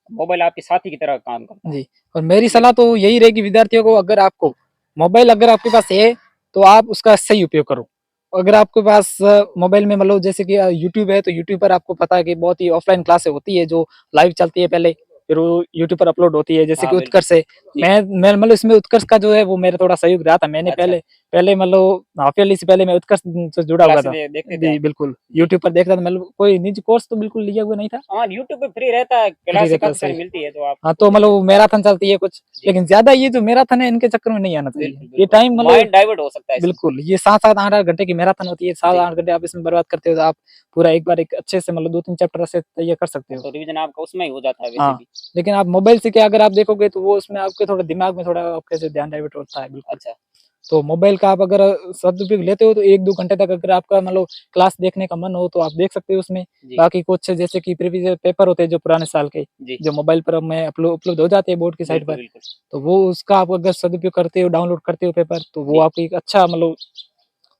मोबाइल आपके साथी की तरह काम करता है। जी। और मेरी ले, सलाह तो यही रहेगी विद्यार्थियों को, अगर आपको मोबाइल अगर आपके पास है तो आप उसका सही उपयोग करो। अगर आपके पास मोबाइल में मतलब जैसे कि यूट्यूब है तो यूट्यूब पर आपको पता है कि बहुत ही ऑफलाइन क्लासें होती है जो लाइव चलती है पहले, फिर वो यूट्यूब पर अपलोड होती है, जैसे हाँ कि बिल्कुल उत्कर्ष है। जी मैं मतलब इसमें उत्कर्ष का जो है वो मेरा थोड़ा सहयोग रहा था। मैंने अच्छा पहले पहले मतलब हाफ ईयरली से पहले मैं उत्कर्ष से जुड़ा हुआ क्लासेस था। देखते थे जी आप? बिल्कुल, जी यूट्यूब पर देख रहा था, मतलब कोई निजी कोर्स तो बिल्कुल लिया हुआ नहीं था। हाँ यूट्यूब पे फ्री रहता है, फ्री क्लासेस रहता है, काफी सारी सही। मिलती है जो आप हाँ, उसको तो देख मतलब वो सकते हैं। मैराथन चलती है कुछ, जी लेकिन ज्यादा ये जो मैराथन है इनके चक्कर में नहीं आना चाहिए। बिल्कुल ये बिल्कुल टाइम मतलब माइंड डाइवर्ट हो सकता है इसमें। बिल्कुल ये 7-7 8-8 घंटे की मैराथन होती है, सात जी आठ घंटे आप इसमें बर्बाद करते हो तो आप पूरा एक बार एक अच्छे से मतलब 2-3 चैप्टर से तैयार कर सकते हाँ, हो। तो रिवीजन आपका उसमें ही हो जाता है वैसे हाँ, भी। लेकिन आप मोबाइल से क्या अगर आप देखोगे तो वो उसमें आपके थोड़ा दिमाग में थोड़ा आपके से ध्यान डाइवर्ट होता है बिल्कुल। अच्छा तो मोबाइल का आप अगर सदुपयोग लेते हो तो 1-2 घंटे तक अगर आपका मतलब क्लास देखने का मन हो तो आप देख सकते हो उसमें। जी बाकी कुछ जैसे कि प्रीवियस पेपर होते हैं जो पुराने साल के, जी जो मोबाइल पर में उपलब्ध हो जाते हैं बोर्ड की साइट बिल्कुल पर। बिल्कुल तो वो उसका आप अगर सदुपयोग करते हो, डाउनलोड करते हो पेपर, तो वो जी आपकी एक अच्छा मतलब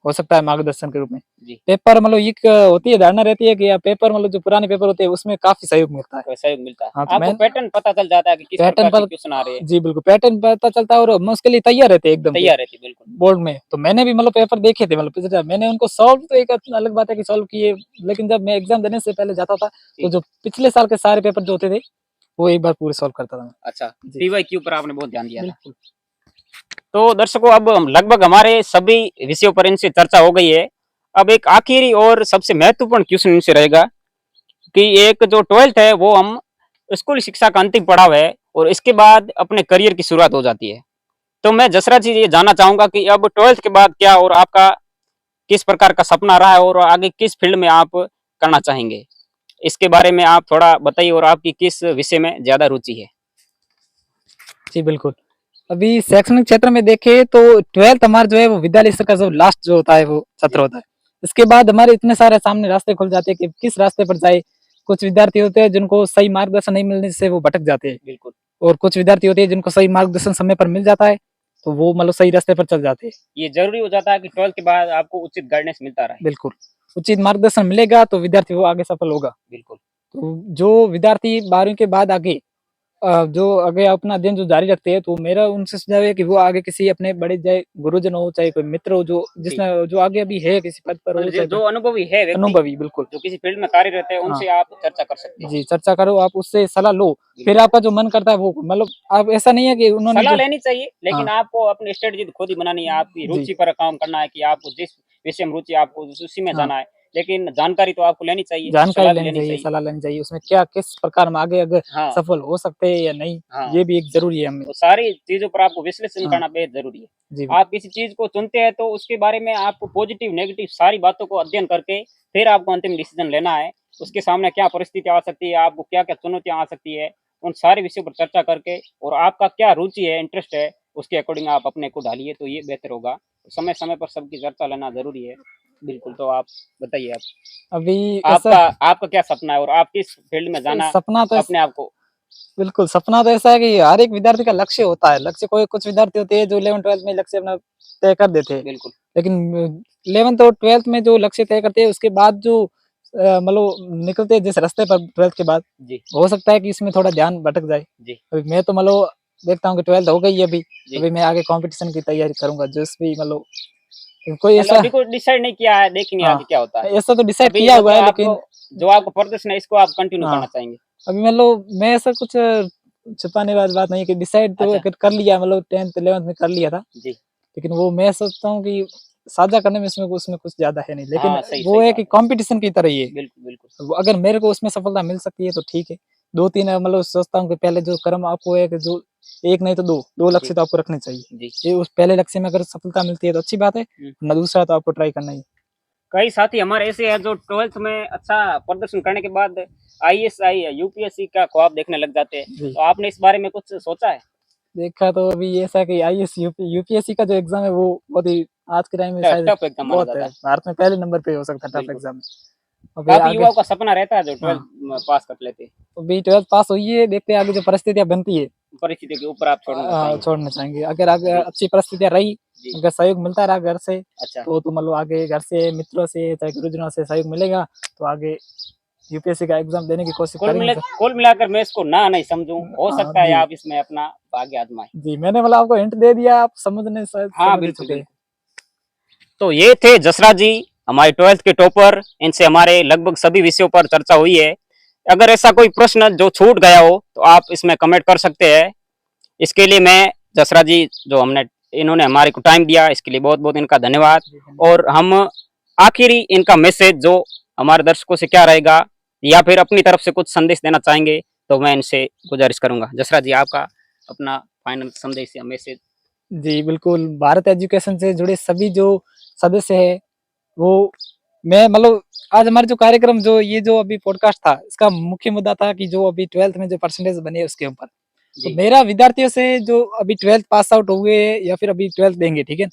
हो सकता है मार्गदर्शन के रूप में। जी पेपर मतलब एक होती है धारणा रहती है कि यार पेपर मतलब जो पुराने पेपर होते हैं उसमें काफ़ी सहयोग मिलता है। तो सहयोग मिलता है, हाँ, तो आपको मैं पैटर्न पता चल जाता है कि किस पैटर्न प्रकार के पर क्वेश्चन आ रहे हैं। जी बिल्कुल, पैटर्न पता चलता है और हम उसके लिए तैयार रहते हैं एकदम से तैयार रहती है बिल्कुल। बोर्ड में। तो मैंने भी मतलब पेपर देखे थे मतलब पिछले टाइम मैंने उनको सॉल्व तो एक अलग बात है कि सॉल्व किए, लेकिन जब मैं एग्ज़ाम देने से पहले जाता था, तो जी जो पिछले साल के सारे पेपर जो होते थे वो एक बार पूरे सॉल्व करता था मैं। अच्छा, जी। पीवाईक्यू पर आपने बहुत ध्यान दिया था। बिल्कुल। तो दर्शकों, अब लगभग हमारे सभी विषयों पर इनसे चर्चा हो गई है। अब एक आखिरी और सबसे महत्वपूर्ण क्वेश्चन इनसे रहेगा कि एक जो 12th है वो हम स्कूल शिक्षा का अंतिम पड़ाव है और इसके बाद अपने करियर की शुरुआत हो जाती है। तो मैं जसरा जी ये जानना चाहूंगा कि अब 12th के बाद क्या और आपका किस प्रकार का सपना रहा है और आगे किस फील्ड में आप करना चाहेंगे? इसके बारे में आप थोड़ा बताइए और आपकी किस विषय में ज़्यादा रुचि है? जी, बिल्कुल। अभी शैक्षणिक क्षेत्र में देखें तो 12th हमारा जो है वो विद्यालय स्तर का जो लास्ट जो होता है वो सत्र जी। होता है। इसके बाद हमारे इतने सारे सामने रास्ते खुल जाते हैं कि किस रास्ते पर जाए। कुछ विद्यार्थी होते हैं जिनको सही मार्गदर्शन नहीं मिलने से वो भटक जाते हैं बिल्कुल, और कुछ विद्यार्थी होते हैं जिनको सही मार्गदर्शन समय पर मिल जाता है, तो वो मतलब सही रास्ते पर चल जाते हैं। ये ज़रूरी हो जाता है कि 12th के बाद आपको उचित गाइडेंस मिलता रहे। बिल्कुल, उचित मार्गदर्शन मिलेगा तो विद्यार्थी वो आगे सफल होगा। बिल्कुल, तो जो विद्यार्थी 12वीं के बाद आगे जो आगे अपना अध्ययन जो जारी रखते हैं तो मेरा उनसे सुझाव है कि वो आगे किसी अपने बड़े चाहे गुरुजन हो चाहे कोई मित्र हो जो ठीक। जिसने जो आगे अभी है किसी पद पर हो मतलब चाहे जो अनुभवी है व्यक्ति, अनुभवी बिल्कुल। जो किसी फील्ड में कार्यरत है, हाँ उनसे आप चर्चा कर सकते हैं। जी, चर्चा करो आप उससे सलाह लो, फिर बिल्कुल। आपका जो मन करता है वो मतलब आप ऐसा नहीं है कि उन्होंने सलाह जो लेनी चाहिए, हाँ लेकिन आपको अपनी स्ट्रेटजी खुद ही बनानी है, आपकी जी रुचि पर काम करना है कि आपको जिस विषय में रुचि है, आपको उसी में हाँ जाना है। लेकिन जानकारी तो आपको लेनी चाहिए, जानकारी सलाह भी लेनी लेनी चाहिए, चाहिए। सलाह लेनी चाहिए, उसमें क्या किस प्रकार हम आगे अगर हाँ, सफल हो सकते हैं या नहीं, हाँ। ये भी एक ज़रूरी है हमें। तो सारी चीज़ों पर आपको विश्लेषण हाँ, करना बेहद ज़रूरी है। जी, आप किसी चीज़ को चुनते हैं तो उसके बारे में आपको पॉजिटिव, नेगेटिव सारी बातों को अध्ययन करके फिर आपको अंतिम डिसीज़न लेना है। उसके सामने क्या परिस्थितियाँ आ सकती है, आपको क्या-क्या चुनौतियाँ आ सकती है, उन सारे विषयों पर चर्चा करके और आपका क्या रुचि है, इंटरेस्ट है, उसके अकॉर्डिंग आप अपने को ढालिए तो ये बेहतर होगा। समय-समय पर सबकी चर्चा लेना ज़रूरी है। बिल्कुल, तो आप बताइए आप? अभी ऐसा आपका आपका क्या सपना है और आप किस फील्ड में जाना सपना तो अपने आप को बिल्कुल, सपना तो ऐसा है कि हर एक विद्यार्थी का लक्ष्य होता है। लक्ष्य कोई कुछ विद्यार्थी होते हैं जो 11th-12th में लक्ष्य अपना तय कर देते हैं। बिल्कुल, लेकिन 11th और 12th में जो लक्ष्य तय करते हैं उसके बाद जो मतलब निकलते हैं जिस रास्ते पर 12th के बाद, जी, हो सकता है कि इसमें थोड़ा ध्यान भटक जाए। जी, अभी मैं तो मतलब देखता हूँ कि 12th हो गई है अभी, जी। अभी मैं आगे कॉम्पिटिशन की तैयारी करूँगा जिस भी मतलब कोई मतलब ऐसा अभी कुछ डिसाइड नहीं किया है, देखेंगे हाँ, आगे क्या होता है। ऐसा तो डिसाइड अभी किया हुआ मतलब है आपको लेकिन जो आपका प्रदर्शन है इसको आप कंटिन्यू हाँ, करना चाहेंगे। अभी मतलब मैं ऐसा कुछ छुपाने वाली बात नहीं है कि डिसाइड तो अच्छा, कर लिया मतलब 10th 11th में कर लिया था। जी। लेकिन वो मैं सोचता हूँ कि साझा करने में उसमें कुछ ज़्यादा है नहीं। लेकिन हाँ, सही वो सही है बात कि है। कॉम्पिटिशन की तरह ही है। बिल्कुल, बिल्कुल। वो अगर मेरे को उसमें सफलता मिल सकती है तो ठीक है। 2-3 मतलब सोचता हूँ कि पहले जो कर्म आपको है कि जो 1 नहीं तो 2 जी, लक्ष्य तो आपको रखने चाहिए। जी। ये उस पहले लक्ष्य में अगर सफलता मिलती है तो अच्छी बात है, हुँ। वरना दूसरा तो आपको ट्राई करना ही है। कई साथी हमारे ऐसे हैं जो 12th में अच्छा प्रदर्शन करने के बाद आईएएस, यूपीएससी का ख्वाब देखने लग जाते हैं। जी, तो आपने इस बारे में कुछ सोचा है? देखा तो अभी ऐसा है कि आईएएस यूपीएससी का जो एग्ज़ाम है वो बहुत ही आज के टाइम में शायद टफ एग्ज़ाम माना बहुत जाता है। है। भारत में पहले नंबर पे हो सकता है टफ बिल्कुल। एग्ज़ाम। अभी काफ़ी आगे युवाओं का सपना रहता है जो हाँ। 12th पास कर लेते हैं। अभी 12th पास हुई है, देखते हैं आगे जो परिस्थितियाँ बनती है परिस्थितियों के ऊपर आप छोड़ना चाहेंगे। छोड़ना चाहेंगे। अगर आगे जी, अच्छी परिस्थितियाँ रही, जी। अगर सहयोग मिलता रहा घर से, अच्छा। तो मतलब आगे घर से, मित्रों से, चाहे गुरुजनों से सहयोग मिलेगा, तो आगे यूपीएससी का एग्ज़ाम देने की कोशिश करेंगे सर। कुल मिलाकर मैं इसको ना नहीं समझूँ, हो सकता है जी, आप इसमें अपना भाग्य आज़माएँ। जी, मैंने मतलब आपको हिंट दे दिया, आप समझने शायद हाँ, समझ ही बिल्कुल, चुके हैं। बिल्कुल। तो ये थे जसरा जी, हमारे 12th के टॉपर। इनसे हमारे लगभग सभी विषयों पर चर्चा हुई है। अगर ऐसा कोई प्रश्न जो छूट गया हो, तो आप इसमें कमेंट कर सकते हैं। इसके लिए मैं जसरा जी जो हमने इन्होंने हमारे को टाइम दिया, इसके लिए बहुत-बहुत इनका धन्यवाद। जी, धन्यवाद। और हम आखिरी इनका मैसेज जो हमारे दर्शकों से क्या रहेगा या फिर अपनी तरफ से कुछ संदेश देना चाहेंगे, तो मैं इनसे गुज़ारिश करूँगा। जसरा जी आपका अपना फाइनल संदेश या मैसेज। जी, बिल्कुल, भारत एजुकेशन से जुड़े सभी जो सदस्य हैं, वो मैं मतलब आज हमारे जो कार्यक्रम जो ये जो अभी पॉडकास्ट था, इसका मुख्य मुद्दा था कि जो अभी 12th में जो परसेंटेज बने उसके ऊपर। तो जी, मेरा विद्यार्थियों से जो अभी 12th पास आउट हुए या फिर अभी 12th देंगे, ठीक है?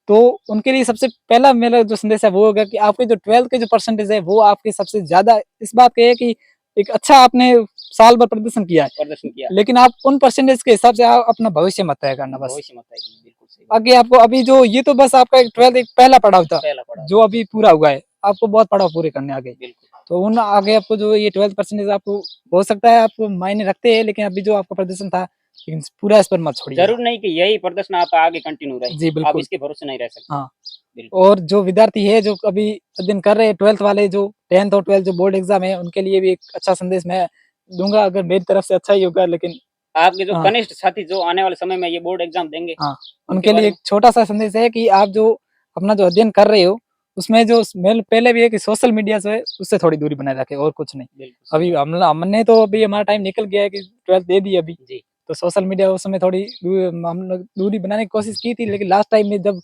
तो उनके लिए सबसे पहला मेरा जो संदेश है वो होगा कि आपके जो 12th के जो परसेंटेज है वो आपके सबसे ज़्यादा इस बात का है कि एक अच्छा आपने साल भर प्रदर्शन किया है। प्रदर्शन किया। लेकिन आप उन परसेंटेज के हिसाब से आप अपना भविष्य मत तय करना बस। भविष्य मत आएगी, बिल्कुल सही बात। आगे आपको अभी जो ये तो बस आपका एक 12th एक पहला पड़ाव था, पहला पड़ाव, जो अभी पूरा हुआ है। आपको बहुत पड़ाव पूरे करने हैं आगे। बिल्कुल। तो उन आगे आपको जो ये 12th परसेंटेज आपको हो सकता है आप मायने रखते हैं, लेकिन अभी जो आपका प्रदर्शन था, लेकिन पूरा इस पर मत छोड़िएगा। ज़रूरी नहीं कि यही प्रदर्शन आपका आगे कंटिन्यू रहे, जी, आप बिल्कुल। इसके भरोसे नहीं रह सकते। हाँ, बिल्कुल, और जो विद्यार्थी है जो अभी अध्ययन कर रहे हैं 12th वाले जो 10th और 12th जो बोर्ड एग्ज़ाम है, उनके लिए भी एक अच्छा संदेश मैं दूंगा अगर मेरी तरफ से अच्छा ही होगा, लेकिन आपके जो हाँ। कनिष्ठ साथी जो आने वाले समय में ये बोर्ड एग्जाम देंगे, हाँ, उनके उनके बारे लिए में? एक छोटा सा संदेश है कि आप जो अपना जो अध्ययन कर रहे हो उसमें जो मेल पहले भी है कि सोशल मीडिया से उससे थोड़ी दूरी बनाए रखें, और कुछ नहीं। बिल्कुल अभी हमने तो अभी हमारा टाइम निकल गया है कि 12th दे दी अभी, जी, तो सोशल मीडिया उस समय थोड़ी हम लोग दूरी बनाने की कोशिश की थी, लेकिन लास्ट टाइम में जब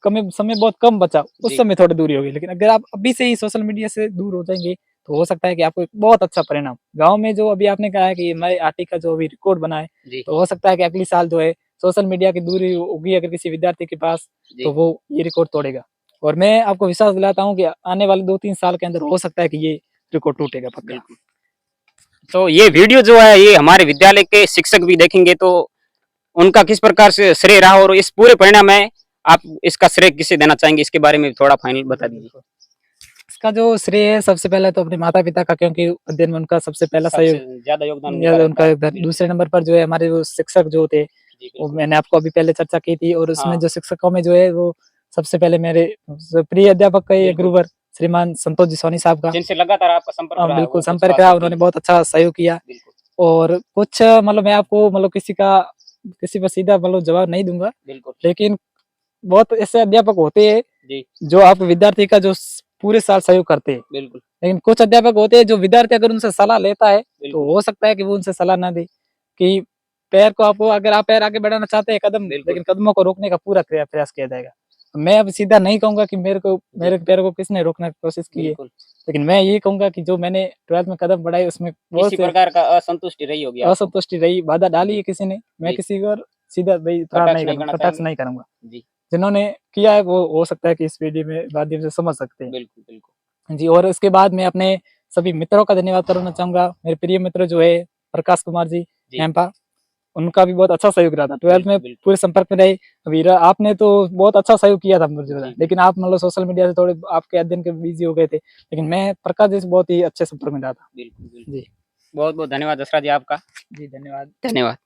कम समय बहुत कम बचा उस जी। समय थोड़ी दूरी होगी। लेकिन अगर आप अभी से ही सोशल मीडिया से दूर हो जाएंगे तो हो सकता है कि आपको एक बहुत अच्छा परिणाम, गांव में जो अभी आपने कहा है कि हमारे आरटी का जो अभी रिकॉर्ड बना है, जी, तो हो सकता है कि अगली साल जो है सोशल मीडिया की दूरी होगी अगर किसी विद्यार्थी के पास, जी। तो वो ये रिकॉर्ड तोड़ेगा। और मैं आपको विश्वास दिलाता हूँ कि आने वाले 2-3 साल के अंदर हो सकता है कि ये रिकॉर्ड टूटेगा पक्का। बिल्कुल। तो ये वीडियो जो है ये हमारे विद्यालय के शिक्षक भी देखेंगे तो उनका किस प्रकार से श्रेय रहा, और इस पूरे परिणाम में आप इसका श्रेय किसे देना चाहेंगे, इसके बारे में थोड़ा फाइनल बता दीजिए। इसका जो श्रेय है सबसे पहले तो अपने माता-पिता का, क्योंकि अध्ययन में उनका सबसे पहला सबसे सहयोग, ज्यादा योगदान उनका या रहता उनका है। योगदान। बिल्कुल। दूसरे नंबर पर जो है हमारे वो शिक्षक जो थे, जी, वो बिल्कुल। मैंने आपको अभी पहले चर्चा की थी, और उसमें हाँ, जो शिक्षकों में जो है वो सबसे पहले मेरे प्रिय अध्यापक का ये बिल्कुल। गुरुवर श्रीमान संतोष जी सोनी साहब का जिनसे लगातार आपका संपर्क रहा है बिल्कुल वो कुछ संपर्क खास रहा, व्यक्ति उन्होंने हैं। बहुत अच्छा सहयोग किया। बिल्कुल, और कुछ मतलब मैं आपको मतलब किसी पर सीधा मतलब जवाब नहीं दूँगा, बिल्कुल। लेकिन बहुत ऐसे अध्यापक होते हैं जी, जो आप विद्यार्थी का जो पूरे साल सहयोग करते हैं। बिल्कुल, लेकिन कुछ अध्यापक होते हैं जो विद्यार्थी अगर उनसे सलाह लेता है तो बिल्कुल, हो सकता है कि वो उनसे सलाह ना दे, कि पैर को आपको अगर आप पैर आगे बढ़ाना चाहते हैं कदम, बिल्कुल। लेकिन कदमों को रोकने का पूरा प्रयास किया जाएगा। मैं अब सीधा नहीं कहूँगा कि जी, मेरे पैरों को किसने रोकने की कोशिश की है, बिल्कुल। लेकिन मैं ये कहूँगा कि जो मैंने 12th में कदम बढ़ाए उसमें बहुत किसी से प्रकार का असंतुष्टि रही होगी आपको। असंतुष्टि रही, बाधा डाली जी, है किसी ने, मैं जी। किसी को सीधा भई इतरार कटाक्ष नहीं नहीं करूँगा, करना कटाक्ष चाहेंगे? नहीं करूँगा। जी, जिन्होंने किया है वो हो सकता है कि इस वीडियो में माध्यम से समझ सकते हैं। बिल्कुल, बिल्कुल। जी, और इसके बाद मैं अपने सभी मित्रों का धन्यवाद करना चाहूँगा। मेरे प्रिय मित्र जो है प्रकाश कुमार जी, जी, एम्पा, उनका भी बहुत अच्छा सहयोग रहा था। 12th में बिल्कुल, बिल्कुल। पूरे संपर्क में रहे। अभी आपने तो बहुत अच्छा सहयोग किया था मुझे, जी, लेकिन बिल्कुल। आप मतलब सोशल मीडिया से थोड़े आपके अध्ययन के बिज़ी हो गए थे। लेकिन मैं प्रकाश जी से बहुत ही अच्छे संपर्क में रहा था। बिल्कुल, बिल्कुल। जी, बहुत-बहुत धन्यवाद दशरथ जी आपका। जी धन्यवाद। धन्यवाद।